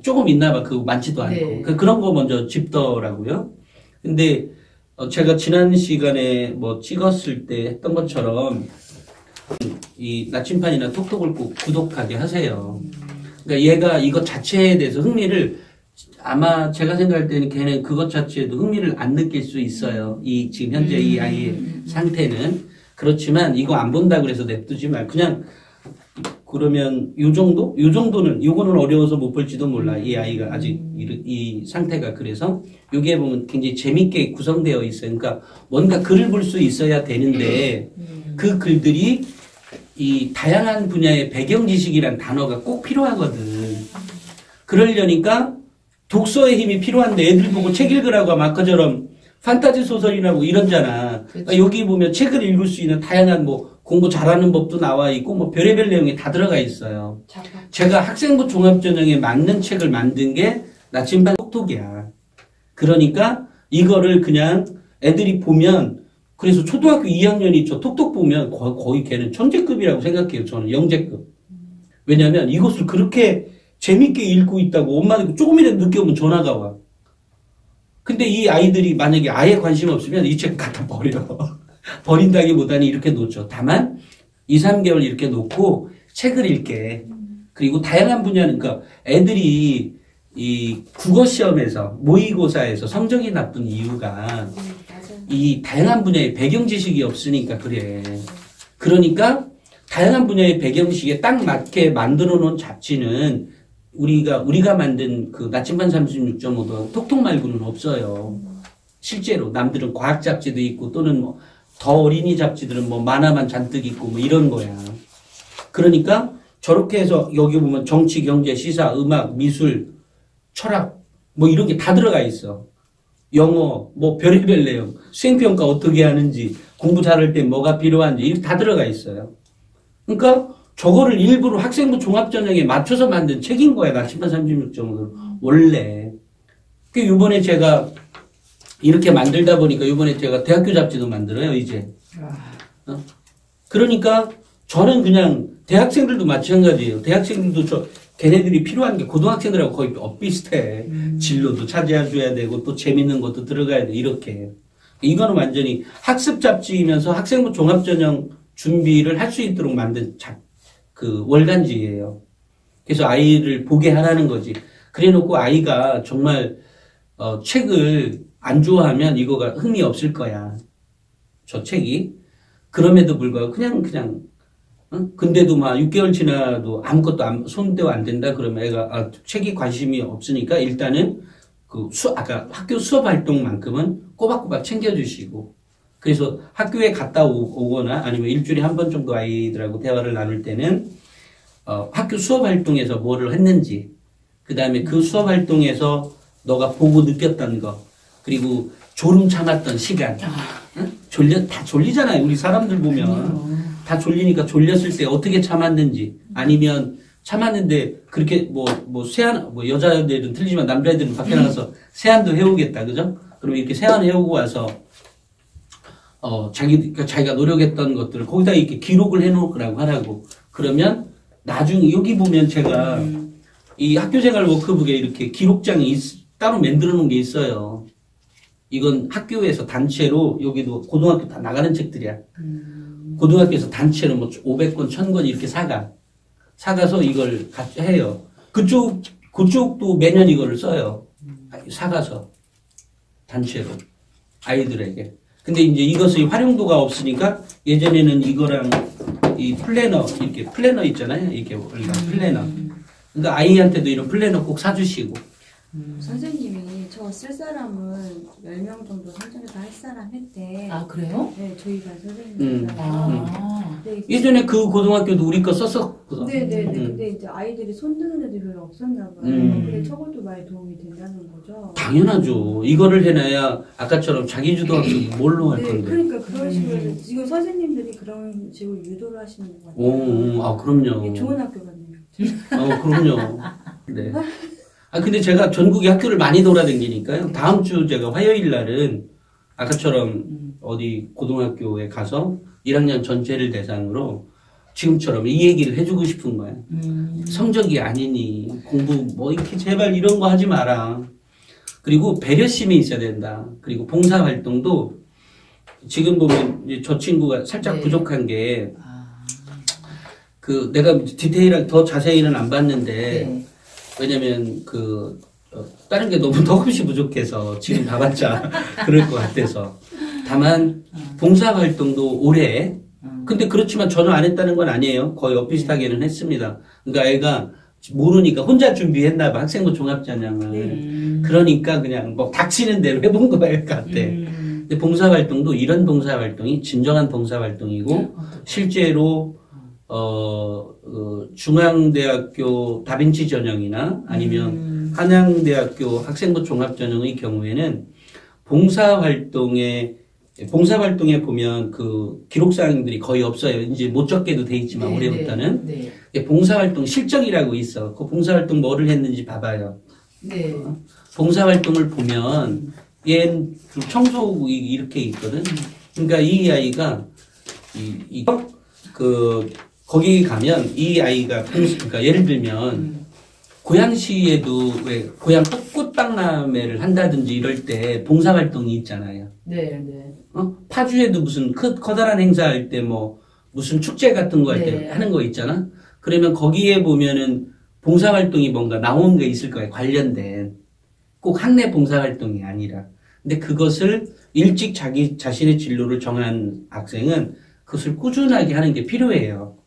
조금 있나 봐. 그거 많지도 않고. 네. 그런 거 먼저 집더라고요. 근데 제가 지난 시간에 뭐 찍었을 때 했던 것처럼 이 나침판이나 톡톡을 꼭 구독하게 하세요. 그러니까 얘가 이것 자체에 대해서 흥미를 아마 제가 생각할 때는 걔는 그것 자체에도 흥미를 안 느낄 수 있어요. 이 지금 현재 이 아이의 상태는. 그렇지만 이거 안 본다 그래서 냅두지 말고 그냥 그러면 요 정도? 요 정도는 요거는 어려워서 못 볼지도 몰라. 이 아이가 아직 이 상태가. 그래서 여기에 보면 굉장히 재밌게 구성되어 있어요. 그러니까 뭔가 글을 볼 수 있어야 되는데 그 글들이 이 다양한 분야의 배경 지식이란 단어가 꼭 필요하거든. 그러려니까 독서의 힘이 필요한데 애들 보고 책 읽으라고 하면 아까처럼 판타지 소설이라고 이러잖아. 그러니까 여기 보면 책을 읽을 수 있는 다양한 뭐 공부 잘하는 법도 나와 있고 뭐 별의별 내용이 다 들어가 있어요. 제가 학생부 종합전형에 맞는 책을 만든 게 나침반 톡톡이야. 그러니까 이거를 그냥 애들이 보면 그래서 초등학교 2학년이 저 톡톡 보면 거의 걔는 천재급이라고 생각해요. 저는 영재급. 왜냐하면 이것을 그렇게 재밌게 읽고 있다고 엄마한테 조금이라도 늦게 오면 전화가 와. 근데 이 아이들이 만약에 아예 관심 없으면 이 책 갖다 버려. 버린다기보다는 이렇게 놓죠. 다만 2, 3개월 이렇게 놓고 책을 읽게. 그리고 다양한 분야는 그러니까 애들이 이 국어시험에서 모의고사에서 성적이 나쁜 이유가 이 다양한 분야의 배경 지식이 없으니까 그래. 그러니까 다양한 분야의 배경 지식에 딱 맞게 만들어 놓은 잡지는 우리가 만든 그 나침반 36.5도 톡톡 말고는 없어요. 실제로 남들은 과학 잡지도 있고 또는 뭐 더 어린이 잡지들은 뭐 만화만 잔뜩 있고 뭐 이런 거야. 그러니까 저렇게 해서 여기 보면 정치, 경제, 시사, 음악, 미술, 철학 뭐 이런 게 다 들어가 있어. 영어, 뭐 별의별 내용, 수행평가 어떻게 하는지, 공부 잘할 때 뭐가 필요한지 이렇게 다 들어가 있어요. 그러니까 저거를 일부러 학생부 종합전형에 맞춰서 만든 책인 거야. 나침반 36.5는 원래. 그 이번에 제가 이렇게 만들다 보니까 이번에 제가 대학교 잡지도 만들어요. 이제. 그러니까 저는 그냥 대학생들도 마찬가지예요. 대학생들도 걔네들이 필요한 게 고등학생들하고 거의 비슷해. 진로도 차지해줘야 되고 또 재밌는 것도 들어가야 돼. 이렇게. 이거는 완전히 학습 잡지이면서 학생부 종합전형 준비를 할 수 있도록 만든 그 월간지예요. 그래서 아이를 보게 하라는 거지. 그래 놓고 아이가 정말 책을 안 좋아하면 이거가 흥미 없을 거야. 저 책이. 그럼에도 불구하고 그냥 근데도 막 6개월 지나도 아무것도 손대고 안 된다 그러면 애가 책에 관심이 없으니까 일단은 아까 학교 수업 활동만큼은 꼬박꼬박 챙겨주시고 그래서 학교에 갔다 오거나 아니면 일주일에 한 번 정도 아이들하고 대화를 나눌 때는 학교 수업 활동에서 뭐를 했는지 그 다음에 그 수업 활동에서 너가 보고 느꼈던 거 그리고 졸음 참았던 시간 응? 다 졸리잖아요. 우리 사람들 보면 다 졸리니까 졸렸을 때 어떻게 참았는지 아니면 참았는데 그렇게 여자들은 틀리지만 남자애들은 밖에 나가서 세안도 해오겠다 그죠? 그럼 이렇게 세안 해오고 와서 자기가 노력했던 것들을 거기다 이렇게 기록을 해놓으라고 하라고 그러면 나중에 여기 보면 제가 이 학교생활 워크북에 이렇게 기록장이 따로 만들어 놓은 게 있어요. 이건 학교에서 단체로 여기도 고등학교 다 나가는 책들이야. 고등학교에서 단체로 뭐 500권, 1000권 이렇게 사가서 이걸 같이 해요. 그쪽도 매년 이거를 써요. 사가서 단체로 아이들에게. 근데 이제 이것의 활용도가 없으니까 예전에는 이거랑 이 플래너 있잖아요. 이렇게 우리가 플래너. 그러니까 아이한테도 이런 플래너 꼭 사주시고. 선생님이 저 쓸 사람은 10명 정도 선정해서 할 사람 했대. 아, 그래요? 네, 저희 반 선생님이. 네, 예전에 그 고등학교도 우리 거 썼었거든. 네네네. 근데 이제 아이들이 손드는 애들이 별로 없었나 봐요. 근데 저것도 많이 도움이 된다는 거죠. 당연하죠. 이거를 해놔야 아까처럼 자기주도 학습 뭘로 할 건데. 그러니까 그런 식으로 해서 지금 선생님들이 그런 식으로 유도를 하시는 것 같아요. 그럼요. 이게 좋은 학교 같네요. 그럼요. 네. 근데 제가 전국에 학교를 많이 돌아다니니까요. 다음 주 제가 화요일 날은 아까처럼 어디 고등학교에 가서 1학년 전체를 대상으로 지금처럼 이 얘기를 해주고 싶은 거야. 성적이 아니니 공부 뭐 이렇게 제발 이런 거 하지 마라. 그리고 배려심이 있어야 된다. 그리고 봉사활동도 지금 보면 이제 저 친구가 살짝 부족한 게 내가 디테일하게 더 자세히는 안 봤는데 왜냐면 다른 게 너무 덕없이 부족해서 지금 다 봤자 그럴 것 같아서 다만 봉사활동도 올해 근데 그렇지만 전혀 안 했다는 건 아니에요. 거의 엇비슷하게는 했습니다. 그러니까 애가 모르니까 혼자 준비했나 봐. 학생부 종합전형을. 그러니까 그냥 뭐 닥치는 대로 해본 거일 것 같아. 근데 봉사활동도 이런 봉사활동이 진정한 봉사활동이고 실제로 중앙대학교 다빈치 전형이나 아니면 한양대학교 학생부 종합전형의 경우에는 봉사활동에 보면 그 기록사항들이 거의 없어요. 이제 못 적게도 돼 있지만 올해부터는 봉사활동 실적이라고 있어. 그 봉사활동 뭐를 했는지 봐봐요. 봉사활동을 보면 얘는 청소국 이렇게 있거든. 그러니까 이 아이가 거기 가면 이 아이가 그러니까 예를 들면 고양시에도 왜 고양 꽃박람회를 한다든지 이럴 때 봉사활동이 있잖아요. 파주에도 무슨 커다란 행사할 때 뭐 무슨 축제 같은 거 할 때 하는 거 있잖아. 그러면 거기에 보면은 봉사활동이 뭔가 나온 게 있을 거예요. 관련된 꼭 학내 봉사활동이 아니라. 근데 그것을 일찍 자기 자신의 진로를 정한 학생은 그것을 꾸준하게 하는 게 필요해요.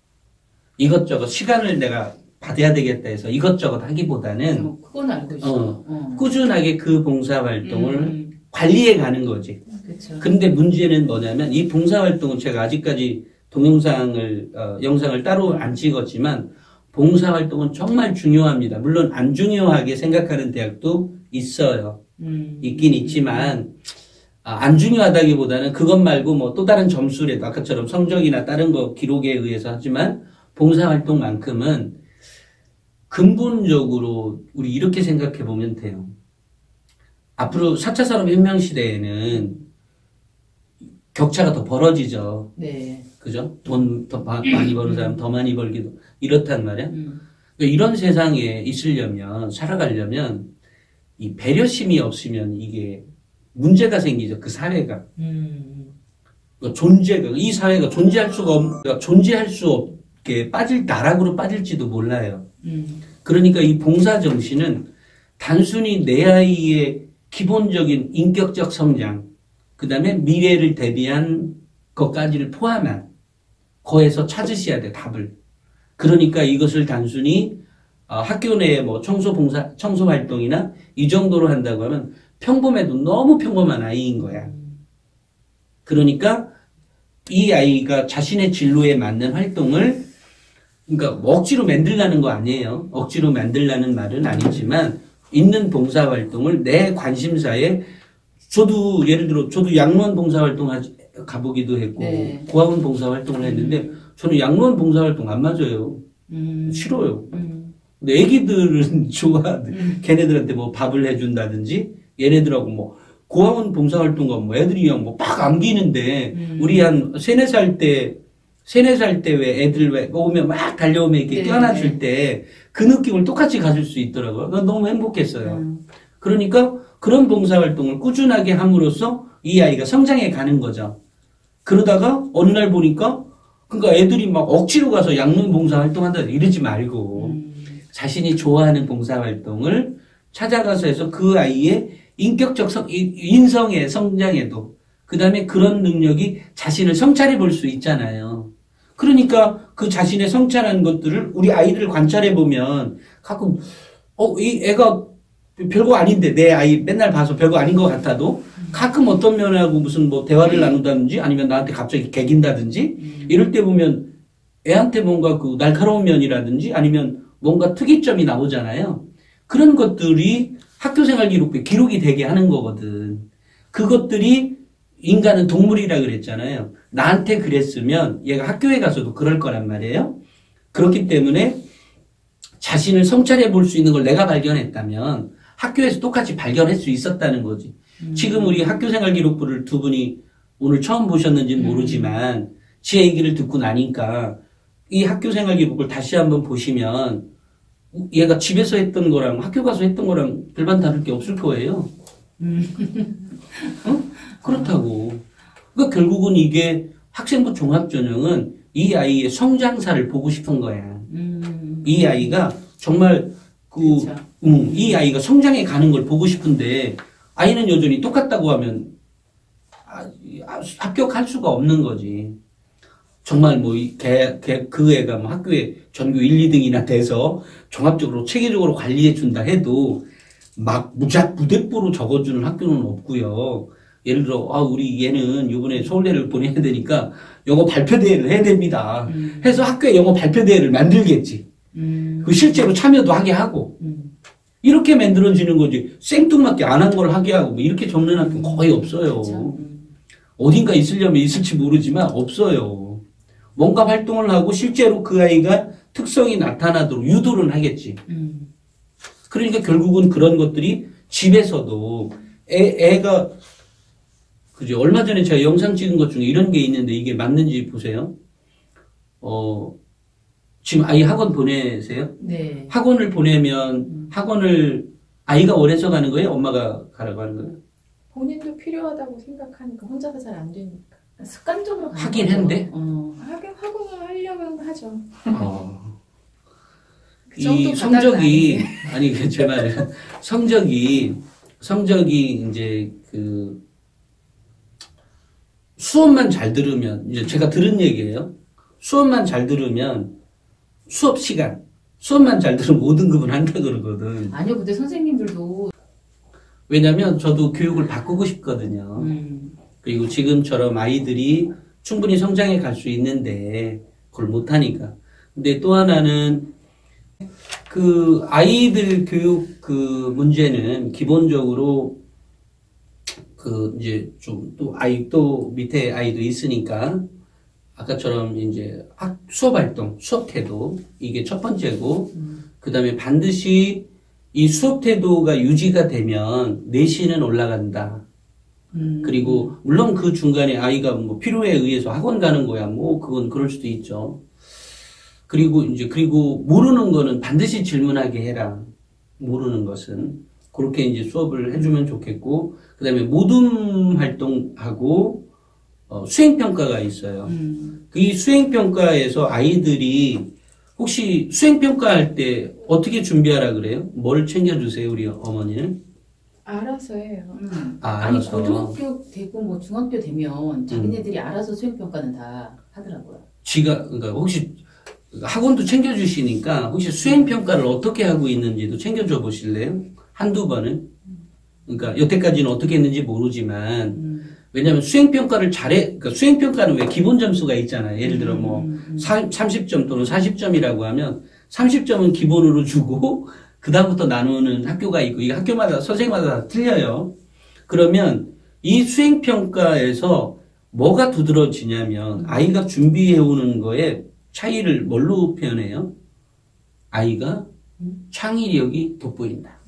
이것저것 시간을 내가 받아야 되겠다 해서 이것저것 하기보다는 그건 알고 있어. 꾸준하게 그 봉사활동을 관리해 가는 거지. 그쵸. 근데 문제는 뭐냐면 이 봉사활동은 제가 아직까지 영상을 따로 안 찍었지만 봉사활동은 정말 중요합니다. 물론 안 중요하게 생각하는 대학도 있어요. 있긴 있지만 안 중요하다기보다는 그것 말고 뭐 또 다른 점수라도 아까처럼 성적이나 다른 거 기록에 의해서 하지만 봉사활동만큼은 근본적으로 우리 이렇게 생각해 보면 돼요. 앞으로 4차 산업혁명 시대에는 격차가 더 벌어지죠. 그죠? 돈 더 많이 버는 사람 더 많이 벌기도 이렇단 말이야. 그러니까 이런 세상에 살아가려면 이 배려심이 없으면 이게 문제가 생기죠. 그 사회가. 이 사회가 존재할 수 없게 나락으로 빠질지도 몰라요. 그러니까 이 봉사정신은 단순히 내 아이의 기본적인 인격적 성장, 그 다음에 미래를 대비한 것까지를 포함한 거에서 찾으셔야 돼, 답을. 그러니까 이것을 단순히 학교 내에 뭐 청소 활동이나 이 정도로 한다고 하면 평범해도 너무 평범한 아이인 거야. 그러니까 이 아이가 자신의 진로에 맞는 활동을, 그러니까 뭐 억지로 만들라는 거 아니에요. 억지로 만들라는 말은 아니지만 있는 봉사활동을 내 관심사에, 저도 예를 들어 저도 양로원 봉사활동 가보기도 했고 네. 고아원 봉사활동을 했는데 저는 양로원 봉사활동 안 맞아요. 싫어요. 근데 애기들은 좋아. 걔네들한테 뭐 밥을 해준다든지 얘네들하고 뭐 고아원 봉사활동 가면 뭐 애들이 그냥 뭐 막 안기는데 우리 한 3-4살 때 왜 애들 왜 오면 막 달려오면 이렇게 네, 껴안아줄 때 그 느낌을 똑같이 가질 수 있더라고요. 난 너무 행복했어요. 그러니까 그런 봉사활동을 꾸준하게 함으로써 이 아이가 성장해 가는 거죠. 그러다가 어느 날 보니까 그러니까 애들이 막 억지로 가서 양로원 봉사활동한다 이러지 말고 자신이 좋아하는 봉사활동을 찾아가서 해서 그 아이의 인격적 인성의 성장에도 그 다음에 그런 능력이 자신을 성찰해 볼 수 있잖아요. 그러니까 그 자신의 성찰한 것들을 우리 아이들을 관찰해 보면 가끔 이 애가 별거 아닌데 내 아이 맨날 봐서 별거 아닌 것 같아도 가끔 어떤 면하고 무슨 뭐 대화를 나눈다든지 아니면 나한테 갑자기 개긴다든지 이럴 때 보면 애한테 뭔가 그 날카로운 면이라든지 아니면 뭔가 특이점이 나오잖아요. 그런 것들이 학교생활 기록부에 기록이 되게 하는 거거든. 그것들이 인간은 동물이라 그랬잖아요. 나한테 그랬으면 얘가 학교에 가서도 그럴 거란 말이에요. 그렇기 때문에 자신을 성찰해 볼 수 있는 걸 내가 발견했다면 학교에서 똑같이 발견할 수 있었다는 거지. 지금 우리 학교생활 기록부를 두 분이 오늘 처음 보셨는지는 모르지만 제 얘기를 듣고 나니까 이 학교생활 기록부를 다시 한번 보시면 얘가 집에서 했던 거랑 학교 가서 했던 거랑 별반 다를 게 없을 거예요. 그렇다고. 그러니까 결국은 이게 학생부 종합전형은 이 아이의 성장사를 보고 싶은 거야. 이 아이가 정말 그렇죠. 이 아이가 성장해 가는 걸 보고 싶은데 아이는 여전히 똑같다고 하면 합격할 수가 없는 거지. 정말 뭐 그 애가 뭐 학교에 전교 1, 2등이나 돼서 종합적으로 체계적으로 관리해 준다 해도 막 무대뽀로 적어주는 학교는 없고요. 예를 들어 우리 얘는 이번에 서울대를 보내야 되니까 영어 발표대회를 해야 됩니다. 해서 학교에 영어 발표대회를 만들겠지. 그 실제로 참여도 하게 하고 이렇게 만들어지는 거지. 생뚱맞게 안 한 걸 하게 하고 뭐 이렇게 적는 학교는 거의 없어요. 그렇죠. 어딘가 있으려면 있을지 모르지만 없어요. 뭔가 활동을 하고 실제로 그 아이가 특성이 나타나도록 유도를 하겠지. 그러니까 결국은 그런 것들이 집에서도 애가 그죠. 얼마 전에 제가 영상 찍은 것 중에 이런 게 있는데 이게 맞는지 보세요. 지금 아이 학원 보내세요? 네. 학원을 보내면 학원을 아이가 원해서 가는 거예요? 엄마가 가라고 하는 거예요? 본인도 필요하다고 생각하니까 혼자서 잘 안 되니까. 습관적으로 가는 하긴 거죠. 했는데? 학원을 하려면 하죠. 그 정도 이 성적이 아니 제 말은 성적이 이제 그 수업만 잘 들으면 이제 제가 들은 얘기예요. 수업만 잘 들으면 수업만 잘 들으면 5등급은 한다 그러거든. 아니요, 근데 선생님들도 왜냐면 저도 교육을 바꾸고 싶거든요. 그리고 지금처럼 아이들이 충분히 성장해 갈 수 있는데 그걸 못하니까. 근데 또 하나는 그 아이들 교육 그 문제는 기본적으로 그 이제 좀 또 밑에 아이도 있으니까 아까처럼 이제 수업 활동, 수업 태도 이게 첫 번째고 그다음에 반드시 이 수업 태도가 유지가 되면 내신은 올라간다. 그리고 물론 그 중간에 아이가 뭐 필요에 의해서 학원 가는 거야. 뭐 그건 그럴 수도 있죠. 그리고 모르는 거는 반드시 질문하게 해라. 모르는 것은 그렇게 이제 수업을 해주면 좋겠고 그다음에 모둠 활동하고 수행평가가 있어요. 이 수행평가에서 아이들이 혹시 수행평가할 때 어떻게 준비하라 그래요? 뭘 챙겨주세요, 우리 어머니는? 알아서 해요. 아니 알아서. 고등학교 되고 뭐 중학교 되면 자기네들이 알아서 수행평가는 다 하더라고요. 그러니까 혹시 학원도 챙겨주시니까 혹시 수행평가를 어떻게 하고 있는지도 챙겨줘 보실래요? 한두 번은? 그러니까 여태까지는 어떻게 했는지 모르지만 왜냐하면 수행평가를 그러니까 수행평가는 왜 기본 점수가 있잖아요. 예를 들어 뭐 30점 또는 40점이라고 하면 30점은 기본으로 주고 그다음부터 나누는 학교가 있고 이게 학교마다 선생님마다 다 틀려요. 그러면 이 수행평가에서 뭐가 두드러지냐면 아이가 준비해오는 거에 차이를 뭘로 표현해요? 아이가 창의력이 돋보인다.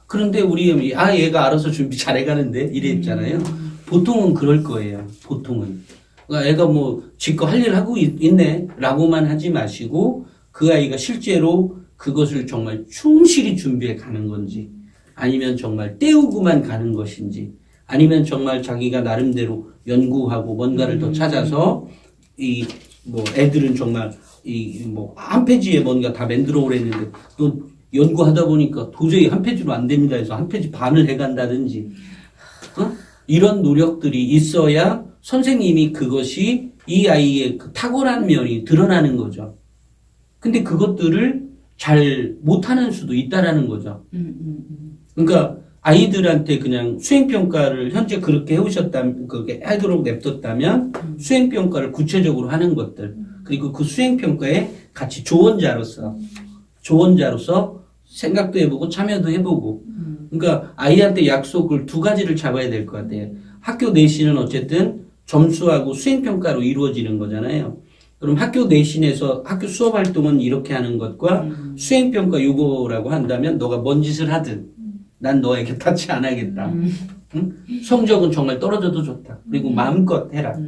그런데 우리 얘가 알아서 준비 잘해가는데 이랬잖아요. 보통은 그럴 거예요. 보통은. 그러니까 애가 뭐 지껏 할 일 하고 있네 라고만 하지 마시고 그 아이가 실제로 그것을 정말 충실히 준비해 가는 건지 아니면 정말 때우고만 가는 것인지 아니면 정말 자기가 나름대로 연구하고 뭔가를 더 찾아서 뭐 애들은 정말 한 페이지에 뭔가 다 만들어 오랬는데 또 연구하다 보니까 도저히 한 페이지로 안 됩니다 해서 한 페이지 반을 해간다든지 이런 노력들이 있어야 선생님이 그것이 이 아이의 그 탁월한 면이 드러나는 거죠. 근데 그것들을 잘 못하는 수도 있다라는 거죠. 그러니까 아이들한테 그냥 수행평가를 현재 그렇게 해오셨다면, 그렇게 하도록 냅뒀다면 수행평가를 구체적으로 하는 것들, 그리고 그 수행평가에 같이 조언자로서 생각도 해보고 참여도 해보고, 그러니까 아이한테 약속을 두 가지를 잡아야 될 것 같아요. 학교 내신은 어쨌든 점수하고 수행평가로 이루어지는 거잖아요. 그럼 학교 내신에서 학교 수업 활동은 이렇게 하는 것과 수행평가 요거라고 한다면 너가 뭔 짓을 하든 난 너에게 타치 안 하겠다. 응? 성적은 정말 떨어져도 좋다. 그리고 마음껏 해라.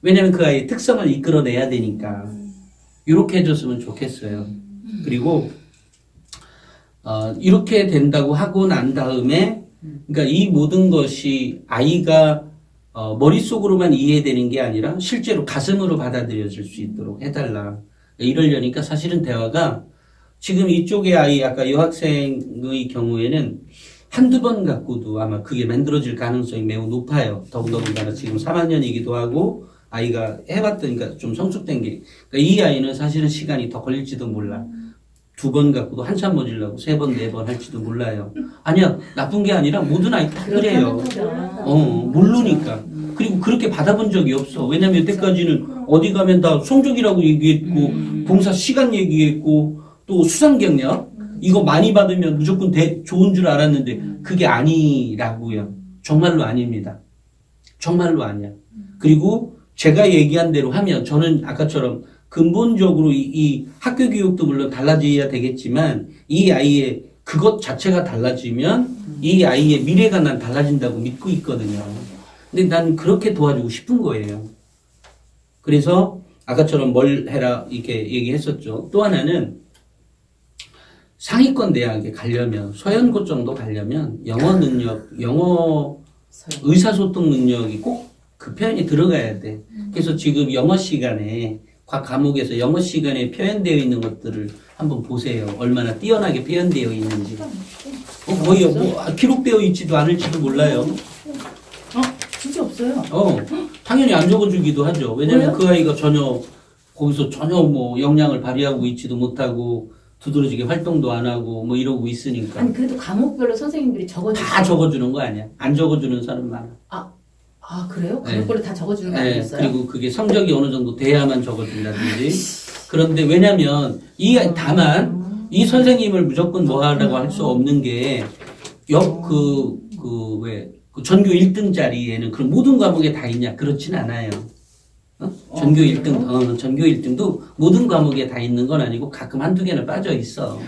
왜냐면 그 아이의 특성을 이끌어내야 되니까. 이렇게 해줬으면 좋겠어요. 그리고 이렇게 된다고 하고 난 다음에 그러니까 이 모든 것이 아이가 머릿속으로만 이해되는 게 아니라 실제로 가슴으로 받아들여질 수 있도록 해달라. 이러려니까 사실은 대화가 지금 이쪽의 아이, 아까 여학생의 경우에는 한두 번 갖고도 아마 그게 만들어질 가능성이 매우 높아요. 더군다나 지금 3학년이기도 하고 아이가 해봤더니까 좀 성숙된 게. 그러니까 이 아이는 사실은 시간이 더 걸릴지도 몰라. 두 번 갖고도 한참 모질라고 세 번, 네 번 할지도 몰라요. 아니야, 나쁜 게 아니라 모든 아이 다 그래요. 모르니까. 그리고 그렇게 받아본 적이 없어. 왜냐면 여태까지는 어디 가면 다 성적이라고 얘기했고, 봉사 시간 얘기했고, 또 수상 경력, 이거 많이 받으면 무조건 좋은 줄 알았는데, 그게 아니라고요. 정말로 아닙니다. 정말로 아니야. 그리고 제가 얘기한 대로 하면, 저는 아까처럼 근본적으로 이 학교 교육도 물론 달라져야 되겠지만 이 아이의 그것 자체가 달라지면 이 아이의 미래가 난 달라진다고 믿고 있거든요. 근데 난 그렇게 도와주고 싶은 거예요. 그래서 아까처럼 뭘 해라 이렇게 얘기했었죠. 또 하나는 상위권 대학에 가려면 서연고 정도 가려면 영어 능력, 영어 의사소통 능력이 꼭 그 표현이 들어가야 돼. 그래서 지금 영어 시간에 각 과목에서 영어 시간에 표현되어 있는 것들을 한번 보세요. 얼마나 뛰어나게 표현되어 있는지. 거의 뭐 기록되어 있지도 않을지도 몰라요. 진짜 없어요. 당연히 안 적어주기도 하죠. 왜냐면 그 아이가 거기서 전혀 뭐 역량을 발휘하고 있지도 못하고 두드러지게 활동도 안 하고 뭐 이러고 있으니까. 아니 그래도 과목별로 선생님들이 적어주세요. 다 적어주는 거 아니야. 안 적어주는 사람 많아. 그래요? 네. 과목별로 다 적어주는 거 아니었어요? 그리고 그게 성적이 어느 정도 돼야만 적어준다든지. 그런데 왜냐면 다만 이 선생님을 무조건 뭐 하라고 할 수 없는 게 전교 1등짜리에는 그런 모든 과목에 다 있냐? 그렇진 않아요. 전교 1등, 전교 1등도 모든 과목에 다 있는 건 아니고 가끔 한두 개는 빠져 있어.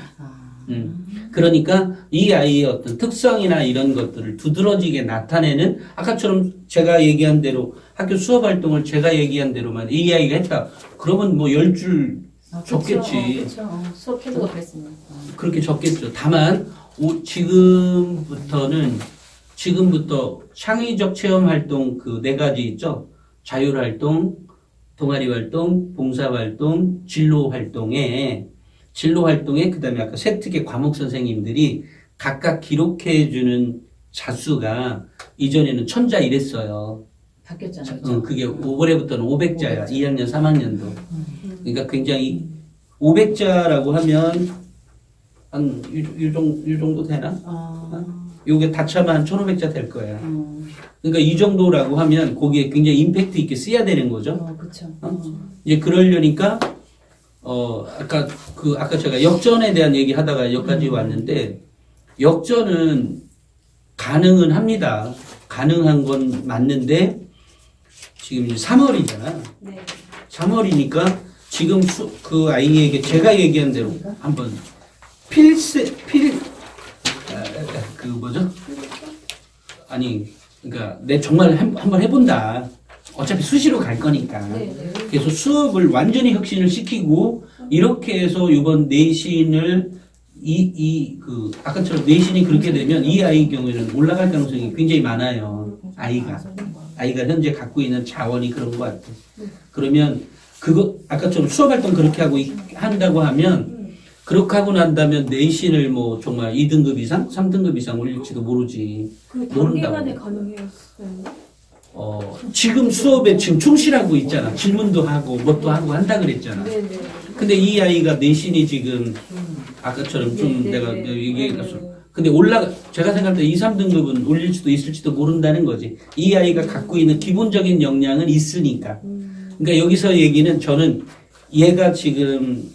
그러니까 이 아이의 어떤 특성이나 이런 것들을 두드러지게 나타내는 아까처럼 제가 얘기한 대로 학교 수업 활동을 제가 얘기한 대로만 이 아이가 했다. 그러면 뭐 10줄 적겠지. 그렇죠. 수업 태도가 그랬습니다. 그렇게 적겠죠. 다만 지금부터 창의적 체험 활동 그 네 가지 있죠. 자율 활동, 동아리 활동, 봉사 활동, 진로 활동에 그다음에 아까 세특의 과목 선생님들이 각각 기록해주는 자수가 이전에는 1000자 이랬어요. 바뀌었잖아요. 그게 올해부터는 500자야. 2학년, 3학년도. 그러니까 굉장히 500자라고 하면 한 이 정도 되나? 요게 다 차면 한 1500자 될 거야. 그러니까 이 정도라고 하면 거기에 굉장히 임팩트 있게 써야 되는 거죠. 그렇죠. 이제 그러려니까 아까 제가 역전에 대한 얘기 하다가 여기까지 왔는데 역전은 가능은 합니다. 가능한 건 맞는데 지금 이제 3월이잖아. 네. 3월이니까 지금 그 아이에게 제가 얘기한 대로 한번 그 뭐죠? 아니, 그러니까 내 정말 한번 해본다. 어차피 수시로 갈 거니까. 네. 그래서 수업을 완전히 혁신을 시키고 이렇게 해서 이번 내신을 아까처럼 내신이 그렇게 되면 이 아이 경우에는 올라갈 가능성이 굉장히 많아요. 아이가 현재 갖고 있는 자원이 그런 것 같아. 그러면 아까처럼 수업 활동 그렇게 한다고 하면 그렇게 하고 난다면 내신을 뭐 정말 2등급 이상, 3등급 이상 올릴지도 모르지. 그 단기간에 가능했어요? 지금 수업에 지금 충실하고 있잖아. 질문도 하고 뭣도 하고 한다 그랬잖아. 네네. 근데 이 아이가 내신이 지금 아까처럼 좀 내가 얘기해서 근데 제가 생각할 때 2, 3등급은 올릴 수도 있을지도 모른다는 거지. 이 아이가 갖고 있는 기본적인 역량은 있으니까. 그러니까 여기서 얘기는 저는 얘가 지금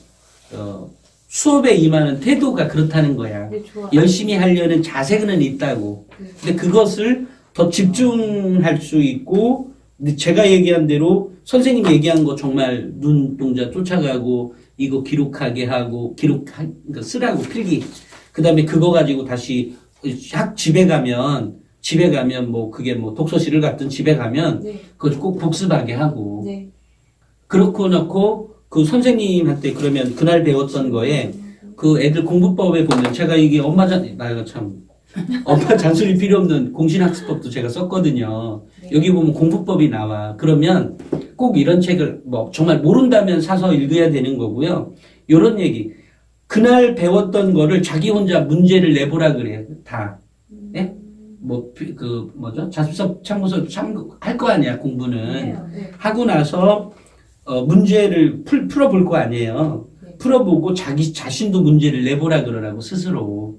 수업에 임하는 태도가 그렇다는 거야. 네, 좋아. 열심히 하려는 자세는 있다고. 근데 그것을 더 집중할 수 있고, 근데 제가 얘기한 대로 선생님 얘기한 거 정말 눈동자 쫓아가고, 이거 기록하게 하고, 그러니까 쓰라고 필기. 그 다음에 그거 가지고 다시 집에 가면 뭐 그게 뭐 독서실을 갔든 집에 가면 그거 꼭 복습하게 하고. 네. 그렇고 놓고 그 선생님한테 그러면 그날 배웠던 거에 그 애들 공부법에 보면 제가 이게 엄마 잔소리 필요 없는 공신학습법도 제가 썼거든요. 여기 보면 공부법이 나와. 그러면 꼭 이런 책을 뭐 정말 모른다면 사서 읽어야 되는 거고요. 요런 얘기. 그날 배웠던 거를 자기 혼자 문제를 내보라 그래. 다. 예? 자습서 참고서 할 거 아니야, 공부는. 하고 나서 문제를 풀어볼 거 아니에요. 풀어보고 자기 자신도 문제를 내보라 그러라고 스스로.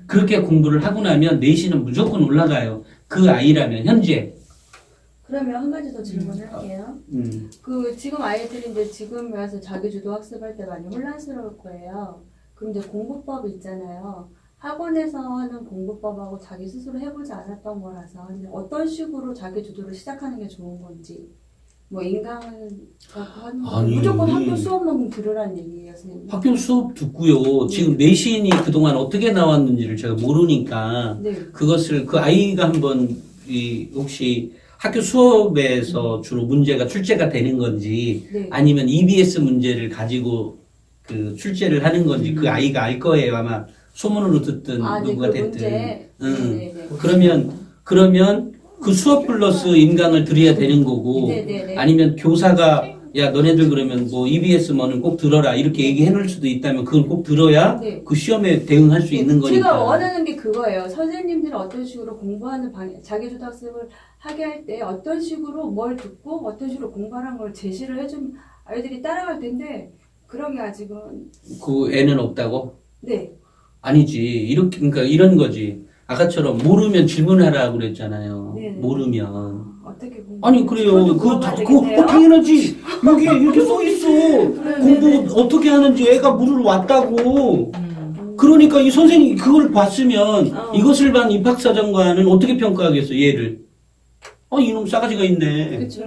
그렇게 공부를 하고 나면 내신은 무조건 올라가요. 그 아이라면 현재. 그러면 한 가지 더 질문할게요. 지금 아이들이 이제 지금 와서 자기주도 학습할 때 많이 혼란스러울 거예요. 근데 공부법이 있잖아요. 학원에서 하는 공부법하고 자기 스스로 해보지 않았던 거라서 어떤 식으로 자기주도를 시작하는 게 좋은 건지. 뭐 인강을 갖고 하는 거 무조건 학교 수업만 들으라는 얘기예요, 선생님. 학교 수업 듣고요. 지금 내신이 그동안 어떻게 나왔는지를 제가 모르니까 그것을 그 아이가 한번 혹시 학교 수업에서 주로 문제가 출제가 되는 건지 아니면 EBS 문제를 가지고 그 출제를 하는 건지 그 아이가 알 거예요. 아마 소문으로 듣든 누구가 됐든. 그러면 그 수업 플러스 인강을 드려야 되는 거고 아니면 교사가 야 너네들 그러면 뭐 EBS 뭐는 꼭 들어라 이렇게 얘기해 놓을 수도 있다면 그건 꼭 들어야 그 시험에 대응할 수 있는 거니까. 제가 원하는 게 그거예요. 선생님들은 어떤 식으로 공부하는 자기주도 학습을 하게 할 때 어떤 식으로 뭘 듣고 어떤 식으로 공부하는 걸 제시를 해주면 아이들이 따라갈 텐데 그런 게 아직은 그 애는 없다고? 네. 아니지. 그러니까 이런 거지. 아까처럼 모르면 질문하라고 그랬잖아요. 모르면. 어떻게 아니 그래요. 그거 당연하지. 여기 이렇게 써 있어. 공부 어떻게 하는지 애가 물을 왔다고. 그러니까 이 선생님이 그걸 봤으면 이것을 반 입학사정관은 어떻게 평가하겠어 얘를. 이놈 싸가지가 있네. 그렇죠.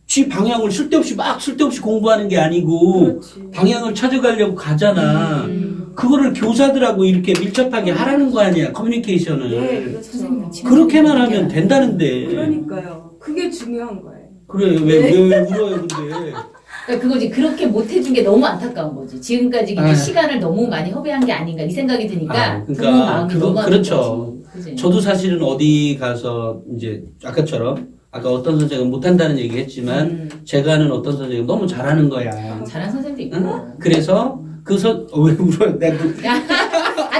지 방향을 쓸데없이 공부하는 게 아니고 방향을 찾아가려고 가잖아. 그거를 교사들하고 이렇게 밀접하게 하라는 거 아니야, 커뮤니케이션을. 그렇죠. 그렇게만 하면 된다는데. 그러니까요. 그게 중요한 거예요. 그래, 왜 울어요, 근데. 그거지. 그렇게 못 해준 게 너무 안타까운 거지. 지금까지 이제 시간을 너무 많이 허비한 게 아닌가 이 생각이 드니까. 그러니까 그렇죠. 저도 사실은 어디 가서 이제 아까 어떤 선생님은 못한다는 얘기 했지만 제가 아는 어떤 선생님은 너무 잘하는 거야. 잘하는 선생님도 있고. 그래서 왜 울어요? 내가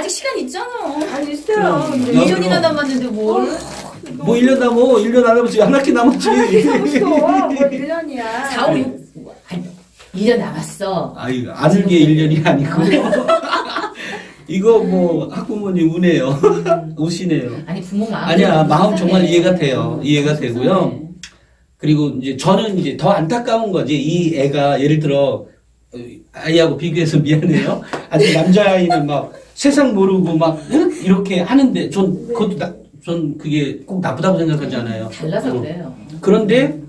아직 시간 있잖아. 아니 있어요. 근데 2년이나 남았는데 뭘. 뭐 1년 남어 1년 안 남았지 한 학기 남았지. 벌써 뭐 1년이야. 4, 5, 6, 1년 남았어. 아이 아는 게 1년이 아니고. 이거 뭐 학부모님 우네요. 우시네요. 아니 부모 마음. 아니야 마음 정말 이해가 돼요. 이해가 되고요. 그리고 이제 저는 이제 더 안타까운 거지. 이 애가 예를 들어 아이하고 비교해서 미안해요. 아직 남자아이는 막 세상 모르고 막 이렇게 하는데 전 그것도 전 그게 꼭 나쁘다고 생각하지 않아요. 달라서 그래요. 그런데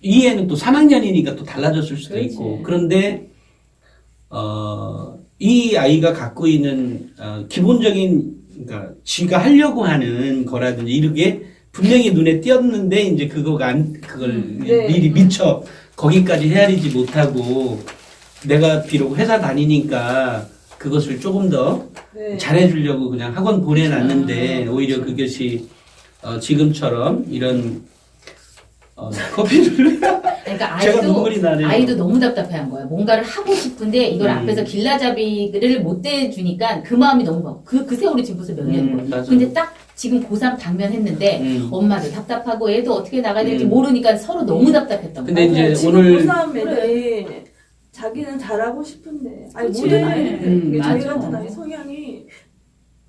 이 애는 또 3학년이니까 또 달라졌을 수도 그렇지. 있고. 그런데 이 아이가 갖고 있는 기본적인 그러니까 지가 하려고 하는 거라든지 이렇게 분명히 눈에 띄었는데 이제 그걸 네. 미리 미처 거기까지 헤아리지 못하고 내가 비록 회사 다니니까 그것을 조금 더 네. 잘해주려고 그냥 학원 보내놨는데 오히려 그것이 지금처럼 이런 커피를 그러니까 제가 눈물이 나네요. 아이도 너무 답답해한 거야. 뭔가를 하고 싶은데 이걸 앞에서 길라잡이를 못 대주니까 그 마음이 너무 막 그 세월이 지금 벌써 몇 년이고. 맞아. 근데 딱 지금 고3 당면했는데 엄마도 답답하고 애도 어떻게 나가야 될지 모르니까 서로 너무 답답했던 거야. 근데 이제 지금 오늘 고3 애들이 자기는 잘하고 싶은데 아니 그치. 모든 아이들 저희 맞아. 같은 아이 성향이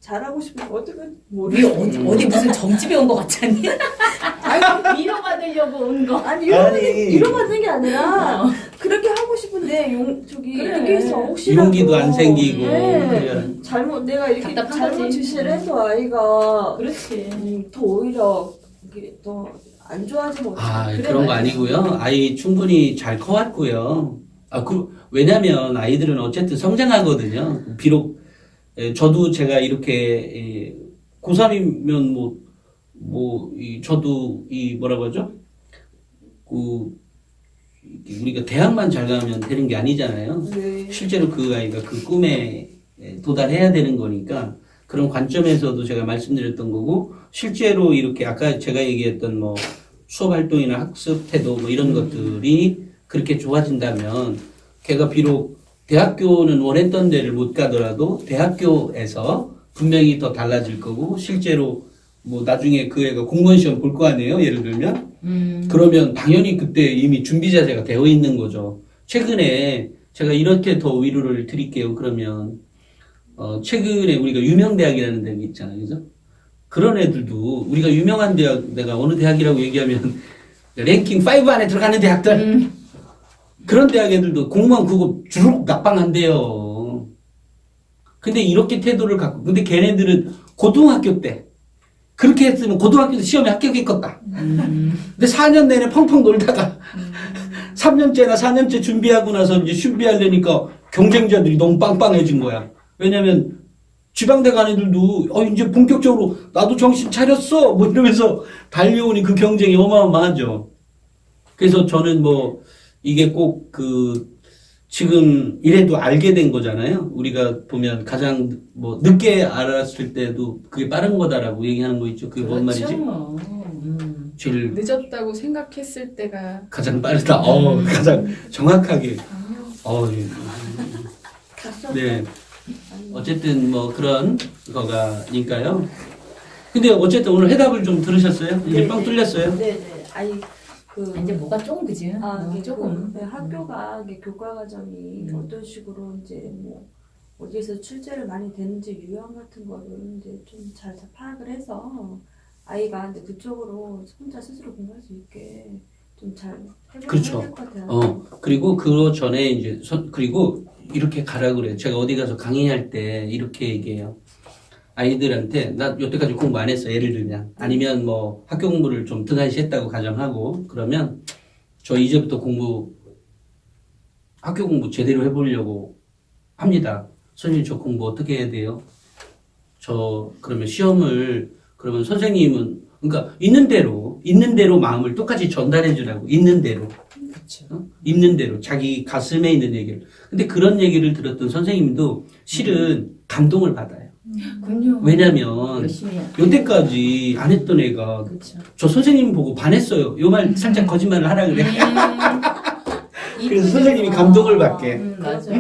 잘하고 싶은데 어떻게 우리 어디 무슨 점집에 온 거 같지 않니? 아니 위로받으려고 온 거. 아니 아니. 위로받는 게 아니라 그렇게 하고 싶은데 그래. 여기서 혹시라도 용기도 안 생기고 네. 그래. 잘못 내가 이렇게 답답한 잘못 거지. 지시를 해서 아이가 그렇지. 더 오히려 더 안 좋아하지 못해. 그런 거 아니고요. 아이 충분히 잘 커왔고요. 왜냐면 아이들은 어쨌든 성장하거든요. 비록 저도 제가 이렇게 고3이면 저도 뭐라고 하죠? 우리가 대학만 잘 가면 되는 게 아니잖아요. 네. 실제로 그 아이가 그 꿈에 도달해야 되는 거니까 그런 관점에서도 제가 말씀드렸던 거고 실제로 이렇게 아까 제가 얘기했던 수업 활동이나 학습 태도 이런 것들이 그렇게 좋아진다면 걔가 비록 대학교는 원했던 데를 못 가더라도 대학교에서 분명히 더 달라질 거고 실제로 나중에 그 애가 공무원 시험 볼 거 아니에요. 예를 들면 그러면 당연히 그때 이미 준비 자세가 되어 있는 거죠. 최근에 제가 이렇게 더 위로를 드릴게요. 그러면 최근에 우리가 유명 대학이라는 데가 있잖아요. 그죠? 그런 애들도 우리가 유명한 대학 내가 어느 대학이라고 얘기하면 랭킹 5 안에 들어가는 대학들 그런 대학 애들도 공무원 그거 주룩 낙방한대요. 근데 이렇게 태도를 갖고 근데 걔네들은 고등학교 때 그렇게 했으면 고등학교 때 시험에 합격했겠다. 근데 4년 내내 펑펑 놀다가 3년째나 4년째 준비하고 나서 이제 준비하려니까 경쟁자들이 너무 빵빵해진 거야. 왜냐면 지방대 간 애들도 이제 본격적으로 나도 정신 차렸어 이러면서 달려오니 그 경쟁이 어마어마하죠. 그래서 저는 이게 꼭 지금 이래도 알게 된 거잖아요. 우리가 보면 가장 늦게 알았을 때도 그게 빠른 거다라고 얘기하는 거 있죠. 그게 뭔 말이지? 제일 늦었다고 생각했을 때가 가장 빠르다. 가장 정확하게. 네. 어쨌든 그런 거가니까요. 근데 어쨌든 오늘 해답을 좀 들으셨어요? 이제 빵 뚫렸어요? 네네. 아니 이제 뭐가 조금 그지? 이게 조금. 학교가 이게 교과 과정이 어떤 식으로 이제 어디에서 출제를 많이 되는지 유형 같은 거를 이제 좀 잘 파악을 해서 아이가 이제 그쪽으로 혼자 스스로 공부할 수 있게 좀 잘 해보면 그렇죠. 될 것 같아요. 그리고 그 전에 이제 그리고 이렇게 가라 그래요. 제가 어디 가서 강의할 때 이렇게 얘기해요. 아이들한테 나 여태까지 공부 안 했어. 예를 들면 아니면 학교 공부를 좀 등한시 했다고 가정하고 그러면 저 이제부터 학교 공부 제대로 해보려고 합니다. 선생님 저 공부 어떻게 해야 돼요? 그러면 시험을 그러면 선생님은 그러니까 있는 대로 마음을 똑같이 전달해 주라고 있는 대로. 있는 대로 자기 가슴에 있는 얘기를. 근데 그런 얘기를 들었던 선생님도 실은 감동을 받아요. 왜냐면 여태까지 안 했던 애가 그렇죠. 저 선생님 보고 반했어요. 요 말 살짝 거짓말을 하라 그래. 그래서 선생님이 감동을 받게. 맞아.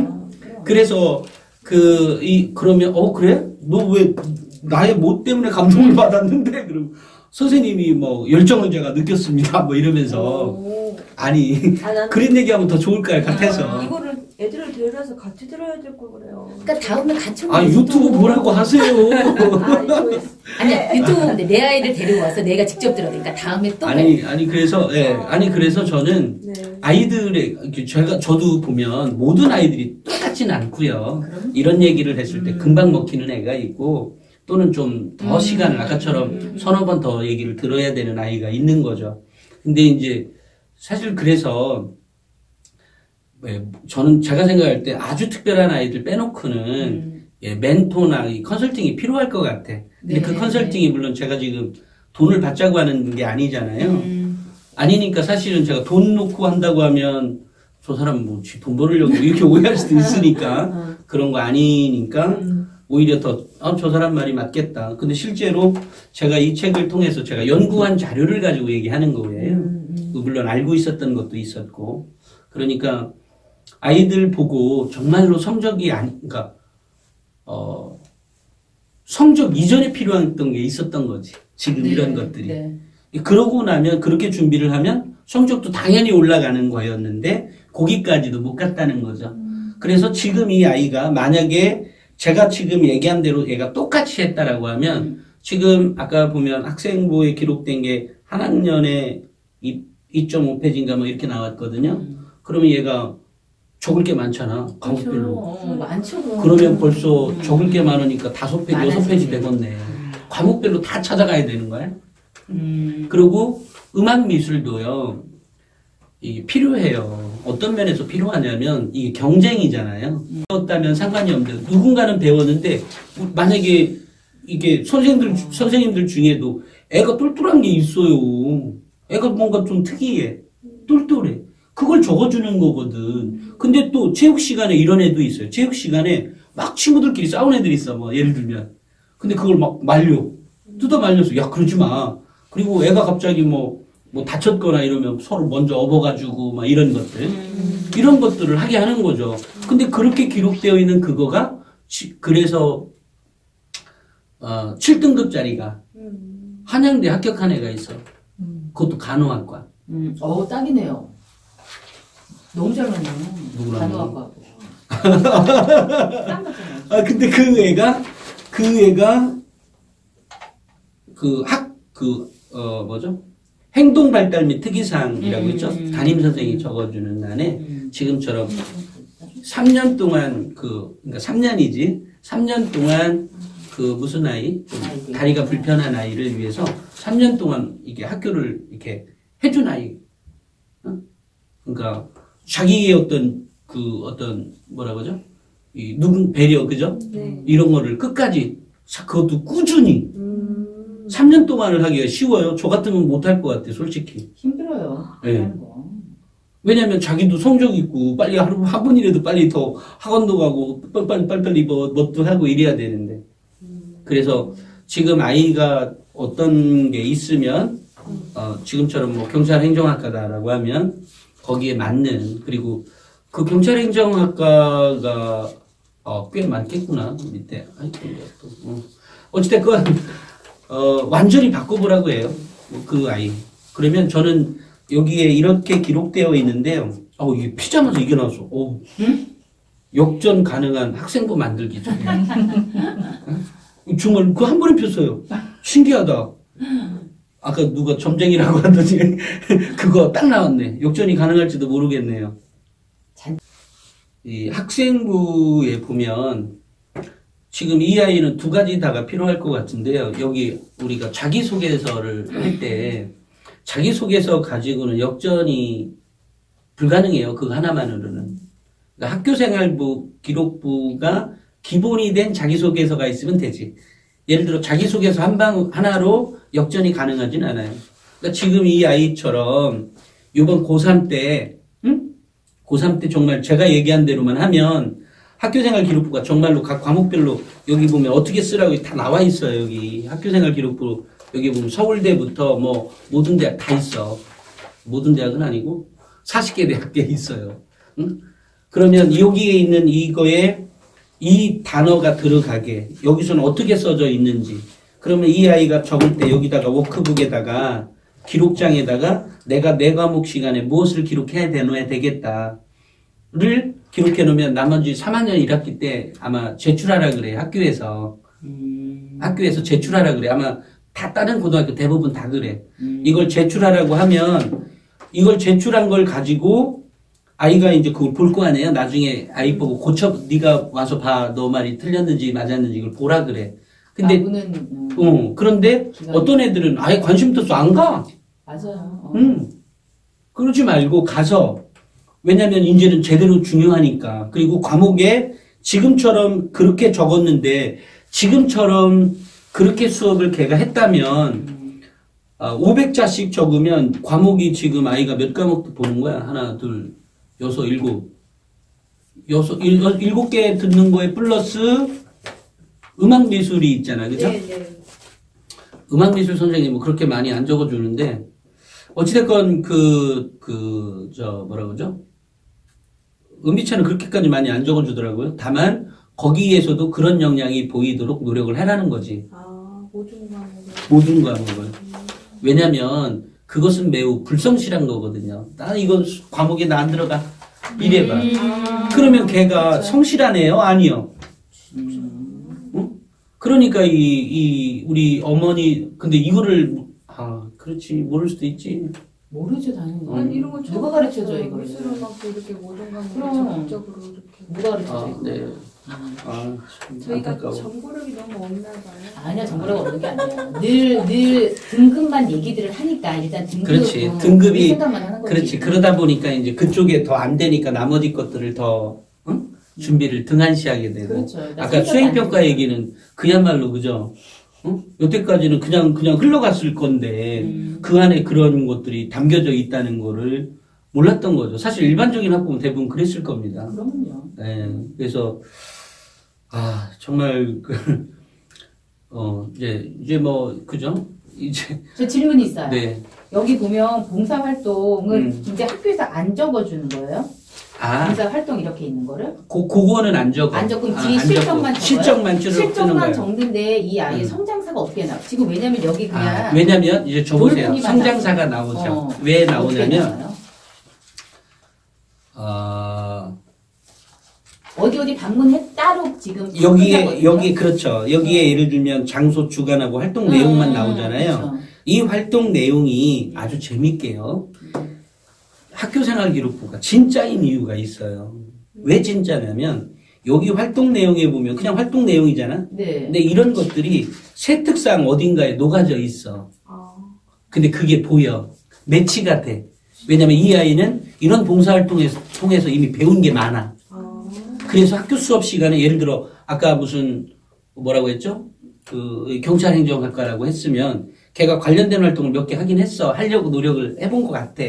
그래서 그러면 그래? 너 왜 나의 못 때문에 감동을 받았는데? 그럼 선생님이 뭐 열정을 제가 느꼈습니다. 뭐 이러면서 오. 아니 나는 그런 얘기하면 더 좋을 것 같아서. 이거를 애들을 데려서 같이 들어야 될 걸 그래요. 그러니까 다음에 같이 아 유튜브 보라고 하세요. 아, 이거 아니야 유튜브 보는데 내 아이를 데리고 와서 내가 직접 들어야 되니까 다음에 또 아니 그래서 그래서 저는 네. 아이들의 저도 보면 모든 아이들이 똑같지는 않고요. 이런 얘기를 했을 때 금방 먹히는 애가 있고 또는 좀 더 시간을 아까처럼 서너 번 더 얘기를 들어야 되는 아이가 있는 거죠. 근데 이제 사실 그래서 저는 제가 생각할 때 아주 특별한 아이들 빼놓고는 멘토나 이 컨설팅이 필요할 것 같아. 근데 네. 그 컨설팅이 물론 제가 지금 돈을 받자고 하는 게 아니잖아요. 아니니까 사실은 제가 돈 놓고 한다고 하면 저 사람 뭐 돈 벌으려고 이렇게 오해할 수도 있으니까 그런 거 아니니까 오히려 더 저 사람 말이 맞겠다. 근데 실제로 제가 이 책을 통해서 제가 연구한 자료를 가지고 얘기하는 거예요. 물론 알고 있었던 것도 있었고 그러니까 아이들 보고 정말로 성적이 그러니까 성적 이전에 필요했던 게 있었던 거지. 지금 네, 이런 것들이. 네. 그러고 나면 그렇게 준비를 하면 성적도 당연히 올라가는 거였는데 거기까지도 못 갔다는 거죠. 그래서 지금 이 아이가 만약에 제가 지금 얘기한 대로 얘가 똑같이 했다라고 하면 지금 아까 보면 학생부에 기록된 게 한 학년에 2.5페이지인가 뭐 이렇게 나왔거든요. 그러면 얘가 적을 게 많잖아. 과목별로. 많죠. 그러면 벌써 적을 게 많으니까 5페이지, 많아지지. 6페이지 되겠네. 과목별로 다 찾아가야 되는 거야. 그리고 음악 미술도요. 이게 필요해요. 어떤 면에서 필요하냐면 이게 경쟁이잖아요. 배웠다면 상관이 없는데 누군가는 배웠는데 만약에 이게 선생님들 중에도 애가 똘똘한 게 있어요. 애가 뭔가 좀 특이해. 똘똘해. 그걸 적어주는 거거든. 근데 또 체육 시간에 이런 애도 있어요. 체육 시간에 막 친구들끼리 싸운 애들이 있어. 뭐 예를 들면. 근데 그걸 막 뜯어 말려서 야 그러지 마. 그리고 애가 갑자기 뭐 다쳤거나 이러면 서로 먼저 업어가지고 막 이런 것들. 이런 것들을 하게 하는 거죠. 근데 그렇게 기록되어 있는 그거가 그래서 7등급짜리가 한양대 합격한 애가 있어. 그것도 간호학과. 딱이네요. 너무 잘 맞네요. 누구랑? 간호학과하고. 근데 그 애가 뭐죠? 행동 발달 및 특이사항이라고 있죠. 담임 선생이 적어주는 난에 지금처럼 3년 동안 그러니까 3년이지. 3년 동안 무슨 아이? 좀 다리가 불편한 아이를 위해서 3년 동안 이게 학교를 이렇게 해준 아이. 그러니까 자기의 어떤 뭐라고 하죠? 배려, 그죠? 네. 이런 거를 끝까지 그것도 꾸준히 3년 동안을 하기가 쉬워요. 저 같으면 못할 것 같아, 솔직히. 힘들어요. 네. 하는 거. 왜냐면 자기도 성적 있고 빨리 하루 한 번이라도 빨리 더 학원도 가고 빨리 뭣도 하고 이래야 되는데. 그래서 지금 아이가 어떤 게 있으면 지금처럼 뭐 경찰행정학과다라고 하면 거기에 맞는 그리고 그 경찰행정학과가 꽤 많겠구나 밑에. 어찌됐건 완전히 바꿔보라고 해요. 그 아이. 그러면 저는 여기에 이렇게 기록되어 있는데요. 이게 피자마자 이게 나왔어. 역전 가능한 학생부 만들기 전에. 정말 그 한 번에 폈어요. 신기하다. 아까 누가 점쟁이라고 하더니 그거 딱 나왔네. 역전이 가능할지도 모르겠네요. 이 학생부에 보면 지금 이 아이는 두 가지 다가 필요할 것 같은데요. 여기 우리가 자기소개서를 할 때 자기소개서 가지고는 역전이 불가능해요. 그거 하나만으로는. 그러니까 학교생활부 기록부가 기본이 된 자기소개서가 있으면 되지. 예를 들어 자기소개서 하나로 역전이 가능하진 않아요. 그러니까 지금 이 아이처럼 이번 고3 때 고3 때 정말 제가 얘기한 대로만 하면 학교생활 기록부가 정말로 각 과목별로 여기 보면 어떻게 쓰라고 다 나와 있어요. 여기 학교생활 기록부 여기 보면 서울대부터 뭐 모든 대학 다 있어. 모든 대학은 아니고 40개 대학에 있어요. 그러면 여기에 있는 이거에 이 단어가 들어가게 여기서는 어떻게 써져 있는지 그러면 이 아이가 적을 때 여기다가 워크북에다가 기록장에다가 내가 내 과목 시간에 무엇을 기록해야 되겠다를 기록해 놓으면 나머지 3학년 1학기 때 아마 제출하라 그래 학교에서 학교에서 제출하라 그래 아마 다 다른 고등학교 대부분 다 그래 이걸 제출하라고 하면 이걸 제출한 걸 가지고 아이가 이제 그걸 볼 거 아니에요 나중에 아이 보고 고쳐 네가 와서 봐 너 말이 틀렸는지 맞았는지 이걸 보라 그래 근데 그런데 어떤 애들은 아예 관심도 없어 안 가. 맞아요. 그러지 말고 가서 왜냐면 이제는 제대로 중요하니까 그리고 과목에 지금처럼 그렇게 적었는데 지금처럼 그렇게 수업을 걔가 했다면 500자씩 적으면 과목이 지금 아이가 몇 과목 보는 거야? 하나, 둘, 여섯, 일곱. 일곱 개 듣는 거에 플러스 음악 미술이 있잖아. 그죠? 네, 네. 음악 미술 선생님은 뭐 그렇게 많이 안 적어주는데 어찌됐건 뭐라 그러죠? 은비차는 그렇게까지 많이 안 적어주더라고요. 다만 거기에서도 그런 역량이 보이도록 노력을 해라는 거지. 모든 과목을. 왜냐면 그것은 매우 불성실한 거거든요. 나 이건 과목에 나 안 들어가. 이래봐. 그러면 걔가 그렇죠. 성실한 애요? 아니요. 그러니까 우리 어머니 근데 이거를 그렇지 모를 수도 있지. 모르죠 당연히. 아니 이런 거 누가 가르쳐줘 이거? 미술음악도 이렇게 모든 과목을 적극적으로 이렇게. 누가 가르쳐줘? 네. 저희가 안타까워. 정보력이 너무 없나 봐요. 아니야 정보력 없는 게 아니야. 늘 등급만 얘기들을 하니까 일단 그렇지 등급이 생각만 하는 거지. 그렇지 그러다 보니까 이제 그쪽에 더 안 되니까 나머지 것들을 더 준비를 등한시하게 되고. 그렇죠. 아까 수행평가 얘기는 그야말로 그죠? 여태까지는 그냥 흘러갔을 건데 그 안에 그런 것들이 담겨져 있다는 거를 몰랐던 거죠. 사실 일반적인 학부모 대부분 그랬을 겁니다. 그럼요. 네, 그래서 정말 이제 뭐 그죠? 이제 저 질문이 있어요. 네. 여기 보면 봉사활동을 이제 학교에서 안 적어주는 거예요? 봉사활동 이렇게 있는 거를? 그거는 안 적어. 안 적고 뒤에 실적만 적어요? 실적만 실적만 적는데 이 아이의 성장사가 어떻게 나와? 지금 왜냐면 여기 그냥 왜냐면 이제 줘보세요. 성장사가 나오죠. 왜 나오냐면 어디 방문해 따로 지금 여기 그렇죠. 여기에 예를 들면 장소 주관하고 활동 내용만 나오잖아요. 그렇죠. 이 활동 내용이 아주 재밌게요. 학교생활기록부가 진짜인 이유가 있어요. 왜 진짜냐면 여기 활동 내용에 보면 그냥 활동 내용이잖아. 네. 근데 이런 것들이 세특상 어딘가에 녹아져 있어. 근데 그게 보여. 매치가 돼. 왜냐면 이 아이는 이런 봉사활동을 통해서 이미 배운 게 많아. 그래서 학교 수업 시간에 예를 들어 아까 무슨 뭐라고 했죠? 그 경찰행정학과라고 했으면 걔가 관련된 활동을 몇 개 하긴 했어. 하려고 노력을 해본 것 같아.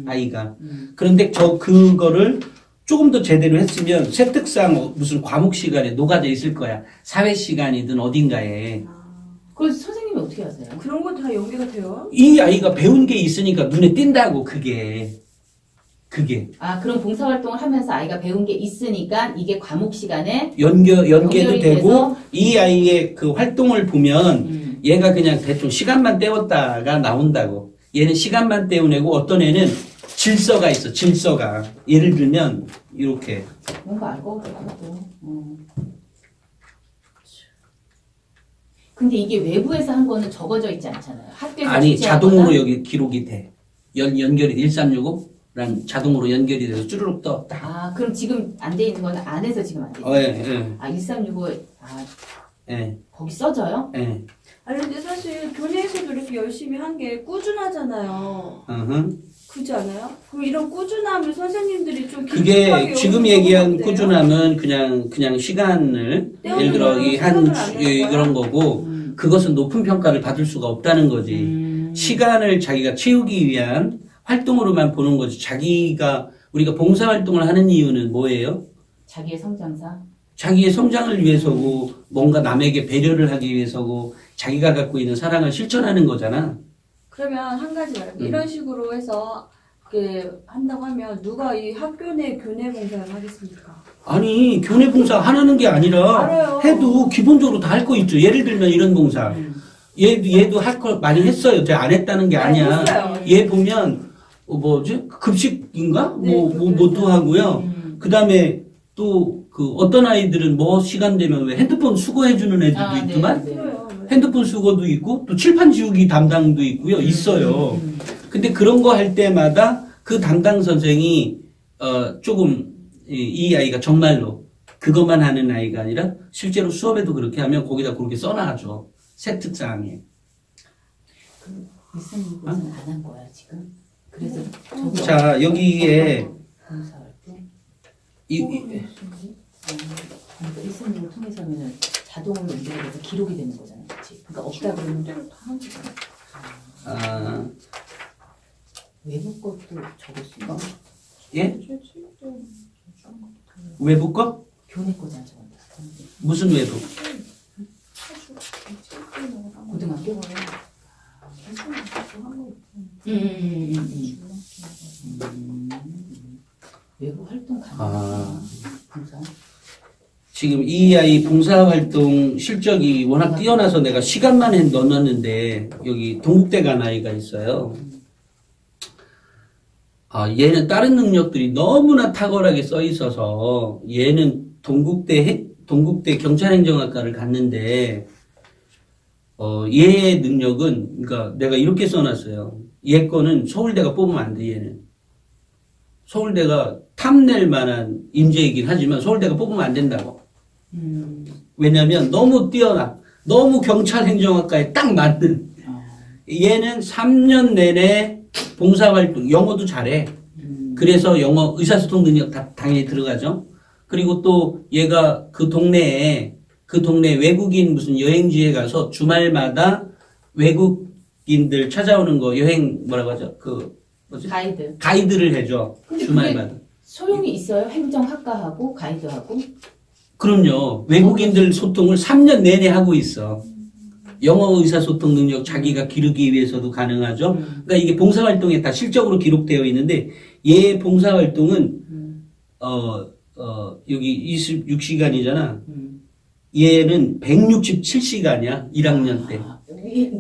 아이가. 그런데 그거를 조금 더 제대로 했으면 세특상 무슨 과목 시간에 녹아져 있을 거야. 사회 시간이든 어딘가에. 그래서 선생님이 어떻게 하세요? 그런 거 다 연계가 돼요? 이 아이가 배운 게 있으니까 눈에 띈다고 그게. 그럼 봉사활동을 하면서 아이가 배운 게 있으니까 이게 과목 시간에 연계도 되고 이 아이의 그 활동을 보면 얘가 그냥 대충 시간만 때웠다가 나온다고. 얘는 시간만 때우내고 어떤 애는 질서가 있어. 질서가. 예를 들면 이렇게. 뭔가 알 것 같기도 하고. 근데 이게 외부에서 한 거는 적어져 있지 않잖아요. 학교에서 자동으로 여기 기록이 돼. 연결이 1365랑 자동으로 연결이 돼서 쭈르륵 떠. 그럼 지금 안 돼 있는 거는 안에서 지금 안 돼 있는 예. 1365 예. 거기 써져요? 예. 근데 사실 교내에서도 이렇게 열심히 한 게 꾸준하잖아요. 그렇지 않아요? 그럼 이런 꾸준함을 선생님들이 좀 그게 지금 얘기한 꾸준함은 그냥 시간을 예를 들어 이런 거고 그것은 높은 평가를 받을 수가 없다는 거지. 시간을 자기가 채우기 위한 활동으로만 보는 거지. 우리가 봉사활동을 하는 이유는 뭐예요? 자기의 성장사? 자기의 성장을 위해서고 뭔가 남에게 배려를 하기 위해서고 자기가 갖고 있는 사랑을 실천하는 거잖아. 그러면 한 가지 말할게요. 이런 식으로 해서 그렇게 한다고 하면 누가 이 학교 내 교내 봉사를 하겠습니까? 아니 교내 봉사 하나는 게 아니라 알아요. 해도 기본적으로 다 할 거 있죠. 예를 들면 이런 봉사. 얘도 할 걸 많이 했어요. 제가 안 했다는 게 아니야. 했어요. 얘 보면 뭐지 급식인가 뭐도 하고요. 그다음에 또 그 어떤 아이들은 뭐 시간 되면 왜 핸드폰 수거해 주는 애들도 있더만. 그래요. 핸드폰 수거도 있고 또 칠판 지우기 담당도 있고요. 있어요. 근데 그런 거 할 때마다 그 담당 선생이 조금 이 아이가 정말로 그것만 하는 아이가 아니라 실제로 수업에도 그렇게 하면 거기다 그렇게 써놔줘. 세특사항에. 미스님 것은 안 한 거야 지금. 그래서 자 여기에 봉사활동. 미스님을 통해서는 자동으로 연결돼서 기록이 되는 거잖아요, 그렇지? 그러니까 없다 그러면 외부 것도 적을 수 있나? 예? 외부 거? 교내 거잖아, 저건. 무슨 외부? 고등학교? 외부 활동 가능하구나. 봉사. 지금 이 아이 봉사활동 실적이 워낙 뛰어나서 내가 시간만 넣어놨는데 여기 동국대 간 아이가 있어요. 얘는 다른 능력들이 너무나 탁월하게 써 있어서 얘는 동국대 경찰행정학과를 갔는데 얘의 능력은 그러니까 내가 이렇게 써놨어요. 얘 거는 서울대가 뽑으면 안 돼. 얘는 서울대가 탐낼 만한 인재이긴 하지만 서울대가 뽑으면 안 된다고. 왜냐면 너무 뛰어나. 너무 경찰행정학과에 딱 맞는. 얘는 3년 내내 봉사활동, 영어도 잘해. 그래서 영어, 의사소통 능력 다 당연히 들어가죠. 그리고 또 얘가 그 동네 외국인 무슨 여행지에 가서 주말마다 외국인들 찾아오는 거 여행 뭐라고 하죠? 뭐지? 가이드를 해줘. 주말마다. 소용이 있어요? 행정학과하고 가이드하고? 그럼요. 외국인들 소통을 3년 내내 하고 있어. 영어 의사소통 능력 자기가 기르기 위해서도 가능하죠. 그러니까 이게 봉사활동에 다 실적으로 기록되어 있는데 얘 봉사활동은 여기 26시간이잖아. 얘는 167시간이야. 1학년 때.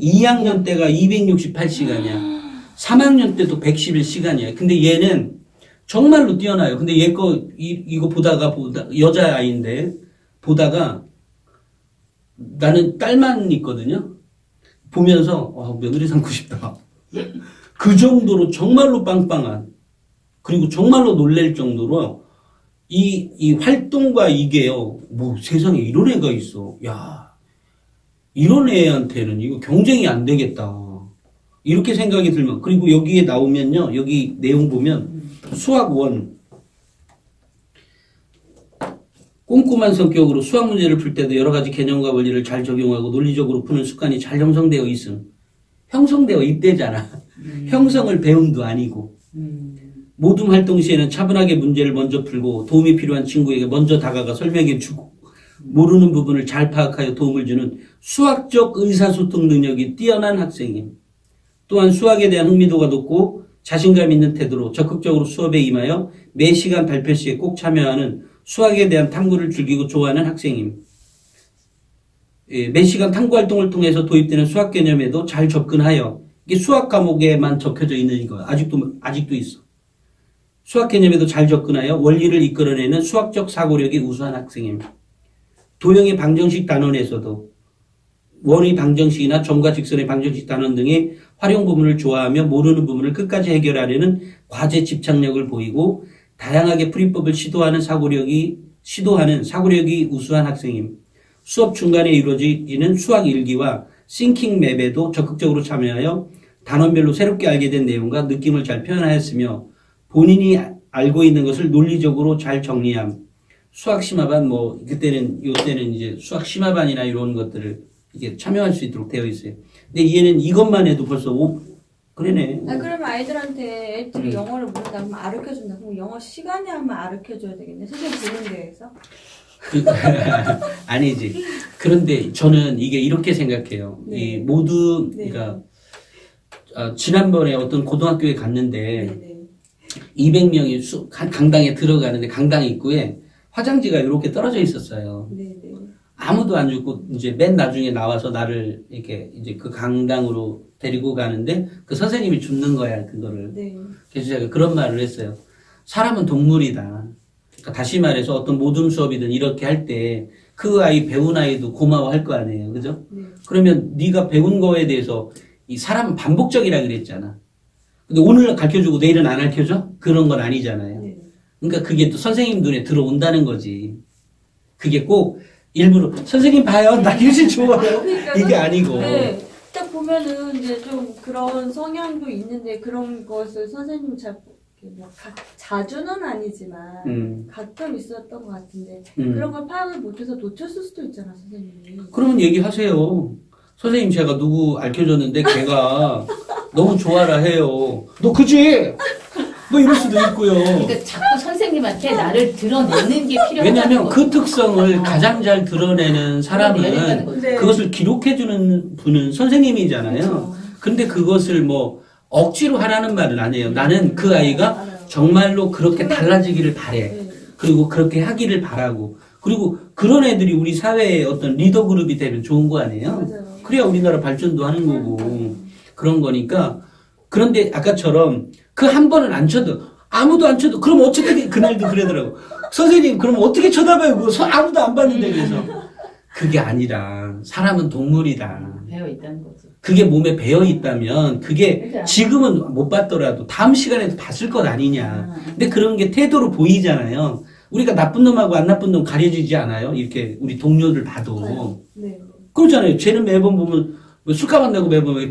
2학년 때가 268시간이야. 3학년 때도 111시간이야. 근데 얘는 정말로 뛰어나요. 근데 얘 이거 보다가 여자아이인데 보다가 나는 딸만 있거든요. 보면서 며느리 삼고 싶다. 그 정도로 정말로 빵빵한 그리고 정말로 놀랄 정도로 이 활동과 이게요. 뭐 세상에 이런 애가 있어. 야 이런 애한테는 이거 경쟁이 안 되겠다. 이렇게 생각이 들면 그리고 여기에 나오면요. 여기 내용 보면 수학 1 꼼꼼한 성격으로 수학 문제를 풀 때도 여러 가지 개념과 원리를 잘 적용하고 논리적으로 푸는 습관이 잘 형성되어 있음. 형성되어 있대잖아. 형성을 배움도 아니고. 모둠 활동 시에는 차분하게 문제를 먼저 풀고 도움이 필요한 친구에게 먼저 다가가 설명해 주고 모르는 부분을 잘 파악하여 도움을 주는 수학적 의사소통 능력이 뛰어난 학생임. 또한 수학에 대한 흥미도가 높고 자신감 있는 태도로 적극적으로 수업에 임하여 매 시간 발표 시에 꼭 참여하는 수학에 대한 탐구를 즐기고 좋아하는 학생임. 매 시간 탐구 활동을 통해서 도입되는 수학 개념에도 잘 접근하여 이게 수학 과목에만 적혀져 있는 거 아직도 있어. 수학 개념에도 잘 접근하여 원리를 이끌어내는 수학적 사고력이 우수한 학생임. 도형의 방정식 단원에서도 원의 방정식이나 점과 직선의 방정식 단원 등의 활용 부분을 좋아하며 모르는 부분을 끝까지 해결하려는 과제 집착력을 보이고 다양하게 풀이법을 시도하는 사고력이 우수한 학생임. 수업 중간에 이루어지는 수학 일기와 싱킹 맵에도 적극적으로 참여하여 단원별로 새롭게 알게 된 내용과 느낌을 잘 표현하였으며 본인이 알고 있는 것을 논리적으로 잘 정리함. 수학 심화반 요때는 이제 수학 심화반이나 이런 것들을 이게 참여할 수 있도록 되어 있어요. 근데 얘는 이것만 해도 벌써 그러네. 그러면 아이들한테 애들이 영어를 모른다 그러면 가르쳐준다. 그럼 영어 시간에 한번 가르쳐줘야 되겠네. 선생님 보는 데에서. 아니지. 그런데 저는 이게 이렇게 생각해요. 네. 이 모두 그러니까 지난번에 어떤 고등학교에 갔는데 네네. 200명이 강당에 들어가는데 강당 입구에 화장지가 이렇게 떨어져 있었어요. 네네. 아무도 안 죽고 이제 맨 나중에 나와서 나를 이렇게 이제 그 강당으로 데리고 가는데 그 선생님이 죽는 거야, 그거를. 네. 그래서 제가 그런 말을 했어요. 사람은 동물이다. 그러니까 다시 말해서 어떤 모둠 수업이든 이렇게 할 때 그 아이 배운 아이도 고마워할 거 아니에요, 그죠? 네. 그러면 네가 배운 거에 대해서 이 사람은 반복적이라 그랬잖아. 근데 오늘 가르쳐주고 내일은 안 가르쳐줘? 그런 건 아니잖아요. 네. 그러니까 그게 또 선생님 눈에 들어온다는 거지. 그게 꼭 일부러 선생님 봐요, 나 교실 좋아요. 그러니까 이게 아니고. 네. 딱 보면은 이제 좀 그런 성향도 있는데 그런 것을 선생님 잘 뭐 자주는 아니지만 가끔 있었던 것 같은데 그런 걸 파악을 못해서 놓쳤을 수도 있잖아, 선생님이. 그러면 얘기하세요. 선생님 제가 누구 알려줬는데 걔가 너무 좋아라 해요. 너 그지? 뭐 이럴 수도 있고요. 그러니까 자꾸 선생님한테 나를 드러내는 게 필요하다는 왜냐하면 거죠. 그 특성을 가장 잘 드러내는 사람은 네. 그것을 기록해주는 분은 선생님이잖아요. 그렇죠. 근데 그것을 뭐 억지로 하라는 말은 아니에요. 나는 그 아이가 알아요. 정말로 그렇게 달라지기를 바래. 네. 그리고 그렇게 하기를 바라고. 그리고 그런 애들이 우리 사회의 어떤 리더 그룹이 되면 좋은 거 아니에요? 맞아요. 그래야 우리나라 발전도 하는 거고. 그런 거니까. 그런데 아까처럼 그 한 번은 안 쳐도 아무도 안 쳐도 그럼 어떻게 그날도 그러더라고. 선생님 그럼 어떻게 쳐다봐요? 그거 아무도 안 봤는데 그래서. 그게 아니라 사람은 동물이다. 배어 있다는 거죠. 그게 몸에 배어 있다면 그게 그러니까. 지금은 못 봤더라도 다음 시간에도 봤을 것 아니냐. 근데 그런 게 태도로 보이잖아요. 우리가 나쁜 놈하고 안 나쁜 놈 가려지지 않아요? 이렇게 우리 동료들 봐도. 네. 그러잖아요. 쟤는 매번 보면 뭐 술값 안 내고 매번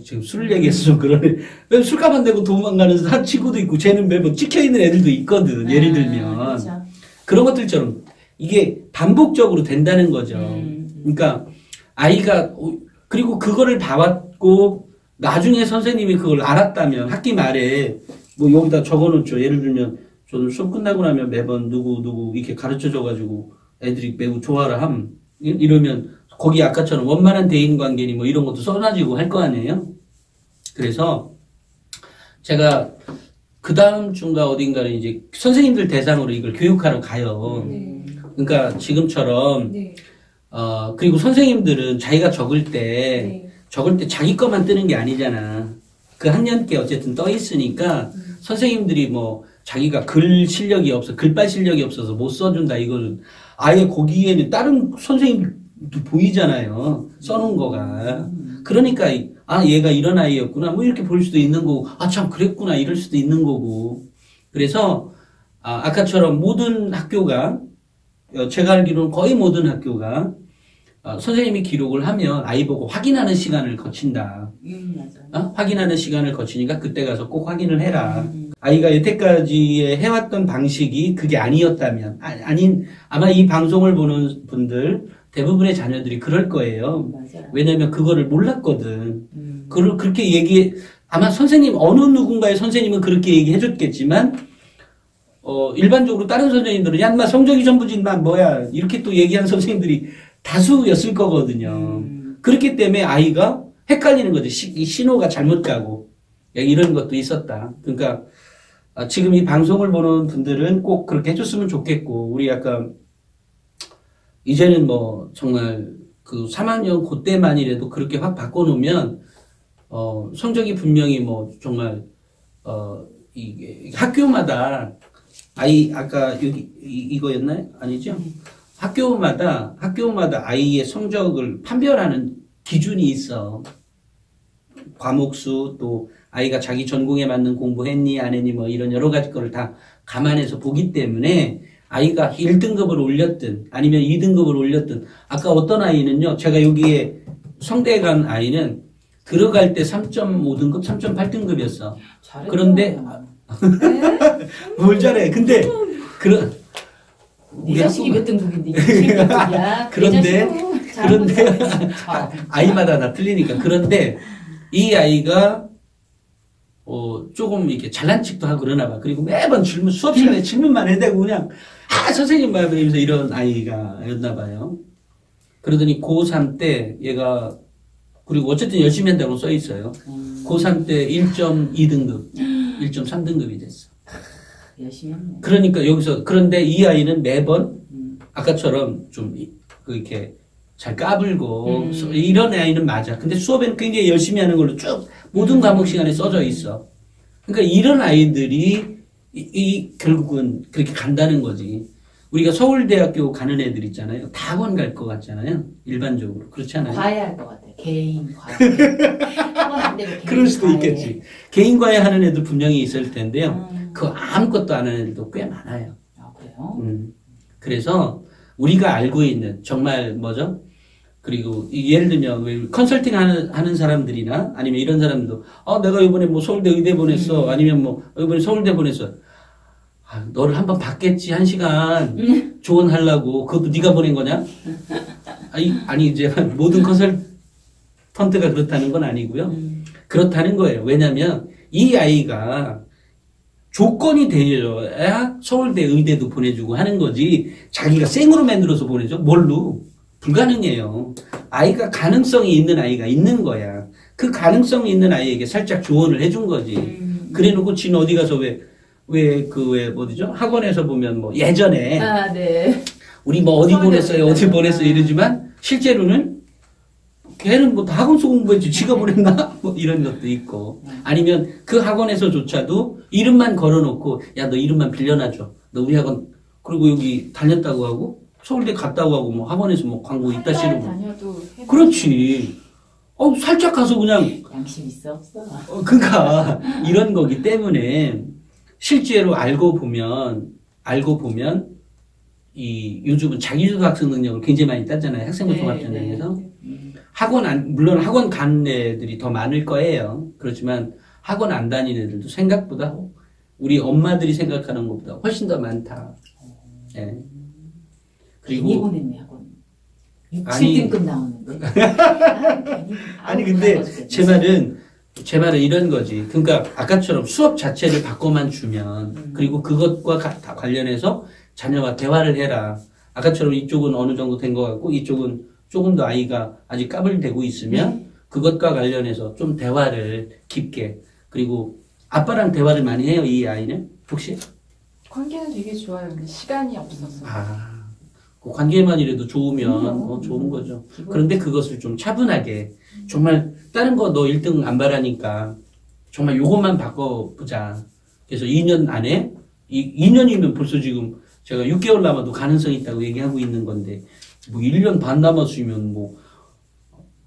지금 술 얘기해서 좀 그러네. 왜 술값 안 내고 도망가는 친구도 있고 쟤는 매번 찍혀있는 애들도 있거든. 예를 들면. 그렇죠. 그런 것들처럼 이게 반복적으로 된다는 거죠. 그러니까 아이가 그리고 그거를 봐왔고 나중에 선생님이 그걸 알았다면 학기 말에 뭐 여기다 적어놓죠. 예를 들면 저는 수업 끝나고 나면 매번 누구 이렇게 가르쳐줘가지고 애들이 매우 좋아라 함 이러면 거기 아까처럼 원만한 대인관계니 뭐 이런 것도 써놔지고 할 거 아니에요. 그래서 제가 그 다음 주인가 어딘가는 이제 선생님들 대상으로 이걸 교육하러 가요. 네. 그러니까 지금처럼 네. 그리고 선생님들은 자기가 적을 때 네. 자기 것만 뜨는 게 아니잖아. 그 학년께 어쨌든 떠 있으니까 선생님들이 뭐 자기가 글 실력이 없어, 글빨 실력이 없어서 못 써준다 이거는 아예 거기에는 다른 선생님도 보이잖아요. 써놓은 거가. 그러니까 얘가 이런 아이였구나 뭐 이렇게 볼 수도 있는 거고 참 그랬구나 이럴 수도 있는 거고. 그래서 아까처럼 모든 학교가 제가 알기로는 거의 모든 학교가 선생님이 기록을 하면 아이 보고 확인하는 시간을 거친다. 맞아요. 확인하는 시간을 거치니까 그때 가서 꼭 확인을 해라. 아이가 여태까지 해왔던 방식이 그게 아니었다면 아마 이 방송을 보는 분들 대부분의 자녀들이 그럴 거예요. 맞아요. 왜냐면 그거를 몰랐거든. 그렇게 아마 선생님 어느 누군가의 선생님은 그렇게 얘기해줬겠지만 일반적으로 다른 선생님들은 야 인마 성적이 전부지 인마 뭐야 이렇게 또 얘기한 선생님들이 다수였을 거거든요. 그렇기 때문에 아이가 헷갈리는 거죠. 이 신호가 잘못 가고 이런 것도 있었다. 그러니까 지금 이 방송을 보는 분들은 꼭 그렇게 해줬으면 좋겠고 우리 약간 이제는 뭐 정말 그 3학년 그때만이라도 그렇게 확 바꿔놓으면 성적이 분명히 뭐 정말 이게 학교마다 아까 여기 이거였나요? 아니죠? 학교마다 아이의 성적을 판별하는 기준이 있어. 과목수 또 아이가 자기 전공에 맞는 공부했니 안 했니 뭐 이런 여러 가지 거를 다 감안해서 보기 때문에 아이가 1등급을 올렸든 아니면 2등급을 올렸든 아까 어떤 아이는요. 제가 여기에 성대에 간 아이는 들어갈 때 3.5등급, 3.8등급이었어. 그런데 뭘 잘해. 근데 네 자식이 몇 등급인데 그런데 아이마다 다 틀리니까. 그런데 이 아이가 조금 이렇게 잘난 척도 하고 그러나 봐. 그리고 매번 수업 시간에 질문만 해대고 그냥 선생님 말하면서 이런 아이가였나 봐요. 그러더니 고3 때 얘가 그리고 어쨌든 열심히 한다고 써 있어요. 고3 때 1.2등급, 1.3등급이 됐어. 열심히 했네. 그러니까 여기서 그런데 이 아이는 매번 아까처럼 좀 이렇게 잘 까불고 이런 아이는 맞아. 근데 수업에는 굉장히 열심히 하는 걸로 쭉 모든 과목 시간에 써져 있어. 그러니까 이런 아이들이 결국은 그렇게 간다는 거지. 우리가 서울대학교 가는 애들 있잖아요. 다 학원 갈 것 같잖아요. 일반적으로. 그렇지 않아요? 과외할 것 같아. 개인 과외. 학원 안 되고 개인 그럴 수도 과외. 있겠지. 개인 과외 하는 애들 분명히 있을 텐데요. 그거 아무것도 안 하는 애들도 꽤 많아요. 아, 그래요? 그래서 우리가 알고 있는 정말 뭐죠? 그리고 예를 들면 왜 컨설팅 하는 사람들이나 아니면 이런 사람들도 내가 이번에 뭐 서울대 의대 보냈어. 아니면 뭐 이번에 서울대 보냈어. 너를 한번 봤겠지. 1시간 조언하려고. 그것도 네가 보낸 거냐? 아니 이제 모든 컨설턴트가 그렇다는 건 아니고요. 그렇다는 거예요. 왜냐하면 이 아이가 조건이 되어야 서울대 의대도 보내주고 하는 거지 자기가 생으로 만들어서 보내줘? 뭘로? 불가능해요. 아이가 가능성이 있는 아이가 있는 거야. 그 가능성이 있는 아이에게 살짝 조언을 해준 거지. 그래놓고 지는 어디 가서 뭐죠? 학원에서 보면 뭐 예전에 네. 우리 뭐 어디 보냈어요, 어디 보냈어요 이러지만 실제로는 걔는 뭐 다 학원서 공부했지 지가 보냈나? 뭐 이런 것도 있고 아니면 그 학원에서조차도 이름만 걸어놓고 야 너 이름만 빌려놔줘. 너 우리 학원 그리고 여기 다녔다고 하고 서울대 갔다고 하고 뭐 학원에서 뭐 광고 있다 싫으고 다녀도 그렇지. 살짝 가서 그냥 양심 있어? 그러니까 이런 거기 때문에 실제로 알고 보면 이 요즘은 자기주도 학습 능력을 굉장히 많이 따잖아요. 학생부 종합전형에서. 물론 학원 간 애들이 더 많을 거예요. 그렇지만 학원 안 다니는 애들도 생각보다 우리 엄마들이 생각하는 것보다 훨씬 더 많다. 예. 그리고 괜히 보냈네 학원. 6, 아니, 7등급 나오는데. 아니 근데 제 말은 이런 거지. 그러니까 아까처럼 수업 자체를 바꿔만 주면 그리고 그것과 다 관련해서 자녀와 대화를 해라. 아까처럼 이쪽은 어느 정도 된 것 같고 이쪽은 조금 더 아이가 아직 까불대고 있으면 그것과 관련해서 좀 대화를 깊게 그리고 아빠랑 대화를 많이 해요. 이 아이는 혹시? 관계는 되게 좋아요. 근데 시간이 없어서. 그 관계만이라도 좋으면 좋은 거죠. 그런데 그것을 좀 차분하게 정말 다른 거 너 1등 안 바라니까 정말 요것만 바꿔보자. 그래서 2년 안에 2년이면 벌써 지금 제가 6개월 남아도 가능성이 있다고 얘기하고 있는 건데 뭐 1년 반 남았으면 뭐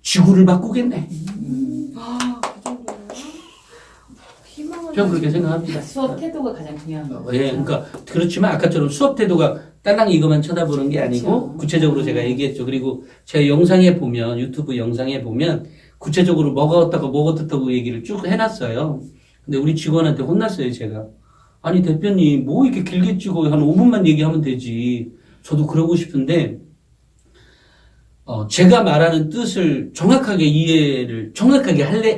지구를 바꾸겠네. 그 정도예요? 희망을 저는 그렇게 생각합니다. 수업 태도가 가장 중요한 거. 예, 그러니까 그렇지만 아까처럼 수업 태도가 딸랑 이것만 쳐다보는 게 아니고 그렇죠. 구체적으로 제가 얘기했죠. 그리고 제가 영상에 보면 유튜브 영상에 보면 구체적으로 뭐가 어떻고 뭐가 어떻다고 얘기를 쭉 해놨어요. 근데 우리 직원한테 혼났어요. 제가 아니 대표님 뭐 이렇게 길게 찍어 한 5분만 얘기하면 되지. 저도 그러고 싶은데 제가 말하는 뜻을 정확하게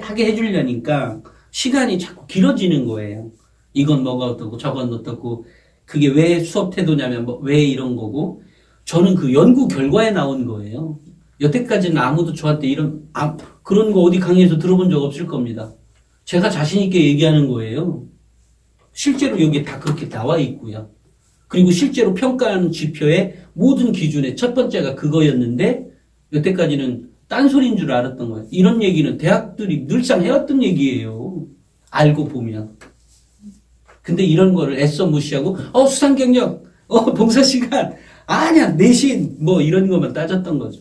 하게 해주려니까 시간이 자꾸 길어지는 거예요. 이건 뭐가 어떻고 저건 어떻고 그게 왜 수업 태도냐면 왜 이런 거고 저는 그 연구 결과에 나온 거예요. 여태까지는 아무도 저한테 그런 거 어디 강의에서 들어본 적 없을 겁니다. 제가 자신 있게 얘기하는 거예요. 실제로 여기에 다 그렇게 나와 있고요. 그리고 실제로 평가하는 지표의 모든 기준의 첫 번째가 그거였는데 여태까지는 딴소리인 줄 알았던 거예요. 이런 얘기는 대학들이 늘상 해왔던 얘기예요. 알고 보면. 근데 이런 거를 애써 무시하고 수상 경력, 봉사 시간, 아니야 내신 뭐 이런 것만 따졌던 거죠.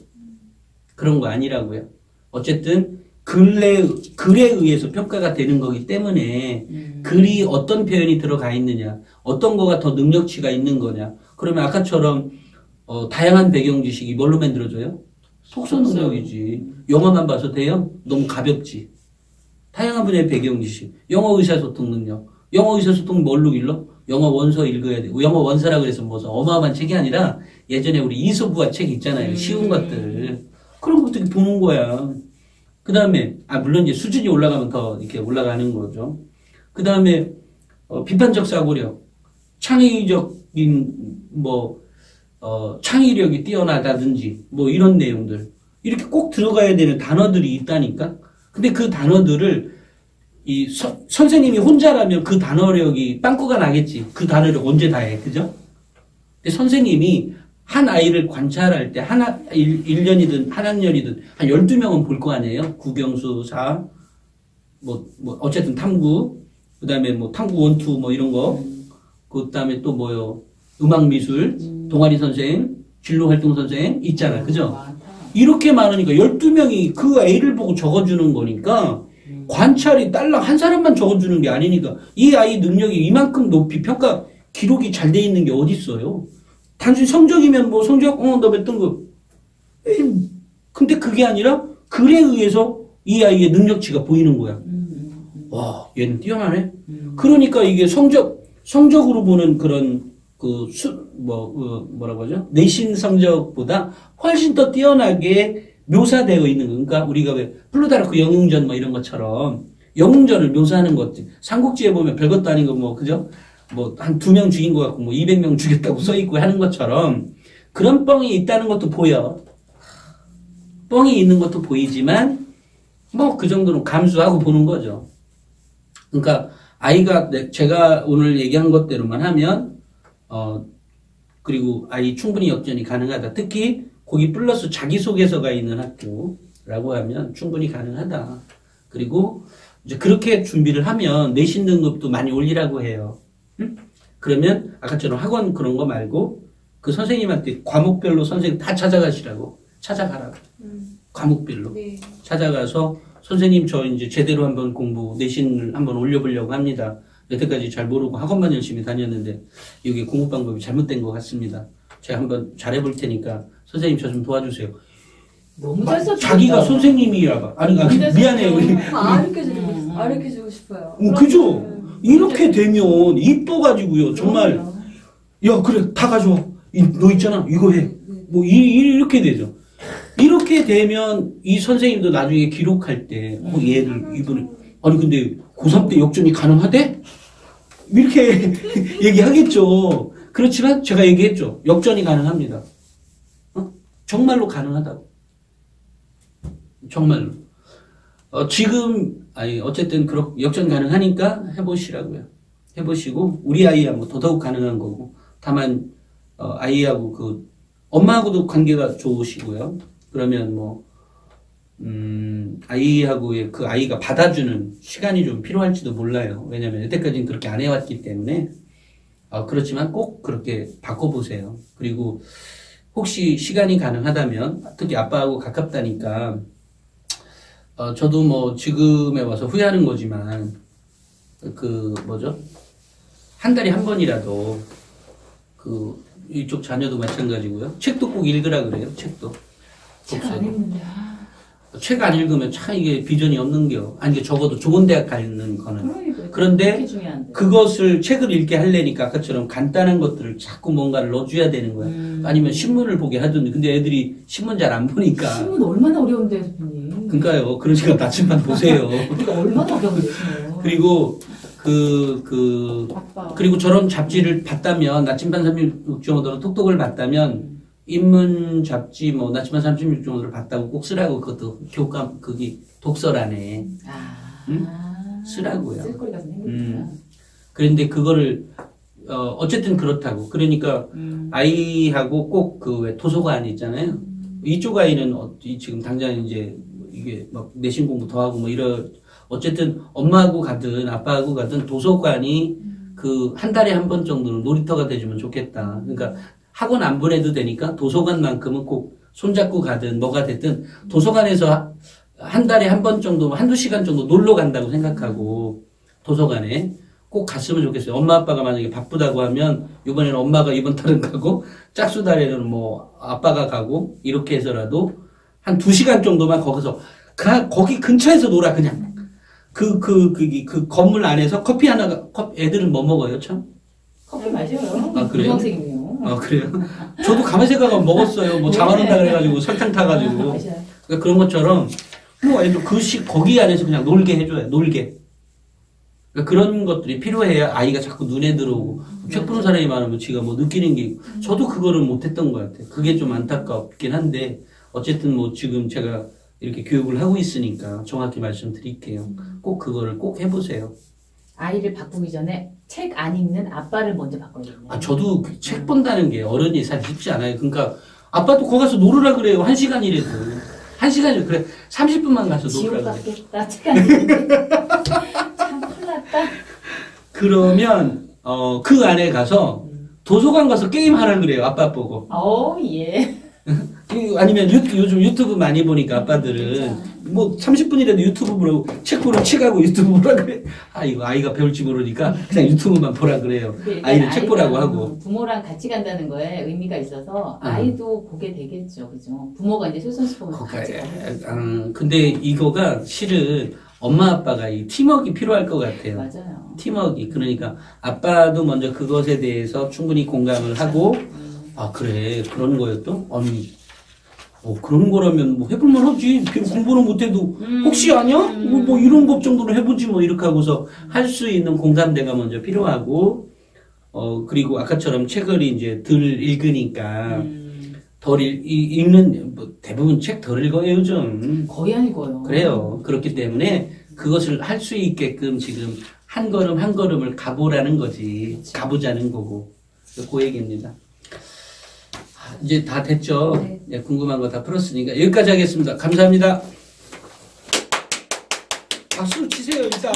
그런 거 아니라고요. 어쨌든 글에 의해서 평가가 되는 거기 때문에 글이 어떤 표현이 들어가 있느냐, 어떤 거가 더 능력치가 있는 거냐. 그러면 아까처럼 다양한 배경 지식이 뭘로 만들어져요? 속소 능력이지. 영어만 봐서 돼요? 너무 가볍지. 다양한 분야의 배경 지식, 영어 의사소통 능력. 영어 의사소통 뭘로 길러? 영어 원서 읽어야 되고 영어 원서라 그래서 무슨 어마어마한 책이 아니라 예전에 우리 이소부화 책 있잖아요. 쉬운 것들. 그런 것들 보는 거야. 그 다음에 물론 이제 수준이 올라가면 더 이렇게 올라가는 거죠. 그 다음에 비판적 사고력, 창의적인 창의력이 뛰어나다든지 뭐 이런 내용들 이렇게 꼭 들어가야 되는 단어들이 있다니까. 근데 그 단어들을 선생님이 혼자라면 그 단어력이 빵꾸가 나겠지. 그 단어력 언제 다 해. 그죠? 근데 선생님이 한 아이를 관찰할 때, 1년이든 한 학년이든 한 12명은 볼 거 아니에요? 국영수, 사, 어쨌든 탐구, 그 다음에 탐구 원투 이런 거, 그 다음에 또 뭐요? 음악미술, 동아리 선생, 진로활동 선생, 있잖아. 그죠? 이렇게 많으니까 12명이 그 애를 보고 적어주는 거니까 관찰이 딸랑 한 사람만 적어주는 게 아니니까 이 아이 능력이 이만큼 높이 평가 기록이 잘 돼 있는 게 어디 있어요? 단순히 성적이면 성적 너 몇 등급. 근데 그게 아니라 글에 의해서 이 아이의 능력치가 보이는 거야. 와, 얘는 뛰어나네. 그러니까 이게 성적으로 보는 그런 뭐라고 하죠? 내신 성적보다 훨씬 더 뛰어나게 묘사되어 있는 거. 그러니까 우리가 왜 플루타르크 영웅전 이런 것처럼 영웅전을 묘사하는 것들. 삼국지에 보면 별것도 아닌 거 그죠? 한 2명 죽인 것 같고 200명 죽였다고 써있고 하는 것처럼 그런 뻥이 있다는 것도 보여. 뻥이 있는 것도 보이지만 그 정도는 감수하고 보는 거죠. 그러니까 아이가 제가 오늘 얘기한 것대로만 하면 그리고 아이 충분히 역전이 가능하다. 특히 거기 플러스 자기소개서가 있는 학교라고 하면 충분히 가능하다. 그리고 이제 그렇게 준비를 하면 내신 등급도 많이 올리라고 해요. 그러면 아까처럼 학원 그런 거 말고 그 선생님한테 과목별로 선생님 다 찾아가시라고. 찾아가라고. 과목별로. 네. 찾아가서 선생님 저 이제 제대로 한번 내신을 한번 올려보려고 합니다. 여태까지 잘 모르고 학원만 열심히 다녔는데 이게 공부 방법이 잘못된 것 같습니다. 제가 한번 잘해볼 테니까 선생님 저 좀 도와주세요. 너무 잘 썼죠. 자기가 선생님이라봐. 아니 미안해요. 가르쳐주고 싶어요. 그죠? 이렇게 되면 이뻐가지고요. 정말 야 그래 다 가져와. 너 있잖아 이거 해. 이렇게 되죠. 이렇게 되면 이 선생님도 나중에 기록할 때 얘를 이번에 아니 근데 고3 때 역전이 가능하대? 이렇게 얘기하겠죠. 그렇지만 제가 얘기했죠. 역전이 가능합니다. 정말로 가능하다고. 정말로. 지금 어쨌든 역전 가능하니까 해보시라고요. 해보시고 우리 아이하고 더더욱 가능한 거고 다만 아이하고 엄마하고도 관계가 좋으시고요. 그러면 아이하고의 그 아이가 받아주는 시간이 좀 필요할지도 몰라요. 왜냐면 여태까지는 그렇게 안 해왔기 때문에. 그렇지만 꼭 그렇게 바꿔보세요. 그리고 혹시 시간이 가능하다면, 특히 아빠하고 가깝다니까, 저도 지금에 와서 후회하는 거지만, 한 달에 한 번이라도, 이쪽 자녀도 마찬가지고요. 책도 꼭 읽으라 그래요, 책도. 책 안 읽는데. 책 안 읽으면 참 이게 비전이 없는겨. 아니, 적어도 좋은 대학 가는 거는. 그런데 그것을 책을 읽게 하려니까 아까처럼 간단한 것들을 자꾸 뭔가를 넣어줘야 되는 거야. 아니면 신문을 보게 하든지. 근데 애들이 신문 잘 안 보니까. 신문 얼마나 어려운데, 선생님. 그러니까요. 그러니까 나침반 보세요. 그러니까 얼마나 어려운데. 그리고 그리고 저런 잡지를 봤다면 나침반 36.5도로 톡톡을 봤다면 인문 잡지 나침반 36.5도를 봤다고 꼭 쓰라고. 그것도 교감 거기 독서란에 쓰라고요. 쓸거리가 좀 생겼구나. 그런데 그거를 어쨌든 그렇다고. 그러니까 아이하고 꼭 왜 도서관 있잖아요. 이쪽 아이는 지금 당장 이제 이게 내신 공부 더 하고 어쨌든 엄마하고 가든 아빠하고 가든 도서관이 한 달에 한 번 정도는 놀이터가 돼주면 좋겠다. 그러니까 학원 안 보내도 되니까 도서관만큼은 꼭 손잡고 가든 뭐가 됐든 도서관에서 한 달에 한 번 정도, 한두 시간 정도 놀러 간다고 생각하고 도서관에 꼭 갔으면 좋겠어요. 엄마 아빠가 만약에 바쁘다고 하면 이번에는 엄마가 이번 달은 가고 짝수 달에는 아빠가 가고 이렇게 해서라도 한 2시간 정도만 거기서 거기 근처에서 놀아 그냥. 그 건물 안에서 커피 애들은 뭐 먹어요, 참? 커피 마셔요. 그래요? 고등학생이네요. 그래요? 저도 가만히 생각하면 먹었어요. 잠안온다 그래가지고 설탕 타가지고. 그러니까 그런 것처럼, 애들 거기 안에서 그냥 놀게 해줘요, 놀게. 그러니까 그런 것들이 필요해야 아이가 자꾸 눈에 들어오고, 책 보는 사람이 많으면 지가 느끼는 게 있고, 저도 그거를 못했던 것 같아요. 그게 좀 안타깝긴 한데, 어쨌든 지금 제가 이렇게 교육을 하고 있으니까 정확히 말씀드릴게요. 꼭 그거를 꼭 해보세요. 아이를 바꾸기 전에 책 안 읽는 아빠를 먼저 바꿔야겠네요. 아, 저도 그 책 본다는 게 어른이 잘 쉽지 않아요. 그러니까 아빠도 거기 가서 놀으라 그래요. 1시간이라도. 1시간이라도 그래. 30분만 가서 지옥 놀으라 그래. 같겠다. 책 안 읽는데. 참 큰일 났다. 그러면 그 안에 가서 도서관 가서 게임 하라 그래요. 아빠 보고. 예. 아니면 요즘 유튜브 많이 보니까 아빠들은 뭐 30분이라도 유튜브 보라고 책 보러 치가고 유튜브 보라 그래. 아 이거 아이가 배울지 모르니까 그냥 유튜브만 보라 그래요. 아이는 책 보라고 하고. 부모랑 같이 간다는 거에 의미가 있어서 아이도 보게 되겠죠. 그죠? 부모가 이제 솔선수범을 같이 가요. 근데 이거가 실은 엄마 아빠가 이 팀워크가 필요할 것 같아요. 맞아요. 팀워크. 그러니까 아빠도 먼저 그것에 대해서 충분히 공감을 하고 아 그래 그런 거였또? 아니 그런 거라면 뭐 해볼만 하지. 공부는 못해도 혹시 아냐? 뭐 이런 것 정도는 해보지 뭐 이렇게 하고서 할 수 있는 공감대가 먼저 필요하고 그리고 아까처럼 책을 이제 덜 읽으니까 덜 읽는 뭐 대부분 책 덜 읽어요 요즘. 거의 안 읽어요. 그래요. 그렇기 때문에 그것을 할 수 있게끔 지금 한 걸음 한 걸음을 가보라는 거지. 그치. 가보자는 거고. 그 얘기입니다. 이제 다 됐죠? 네. 네, 궁금한 거 다 풀었으니까 여기까지 하겠습니다. 감사합니다. 박수 치세요, 일단.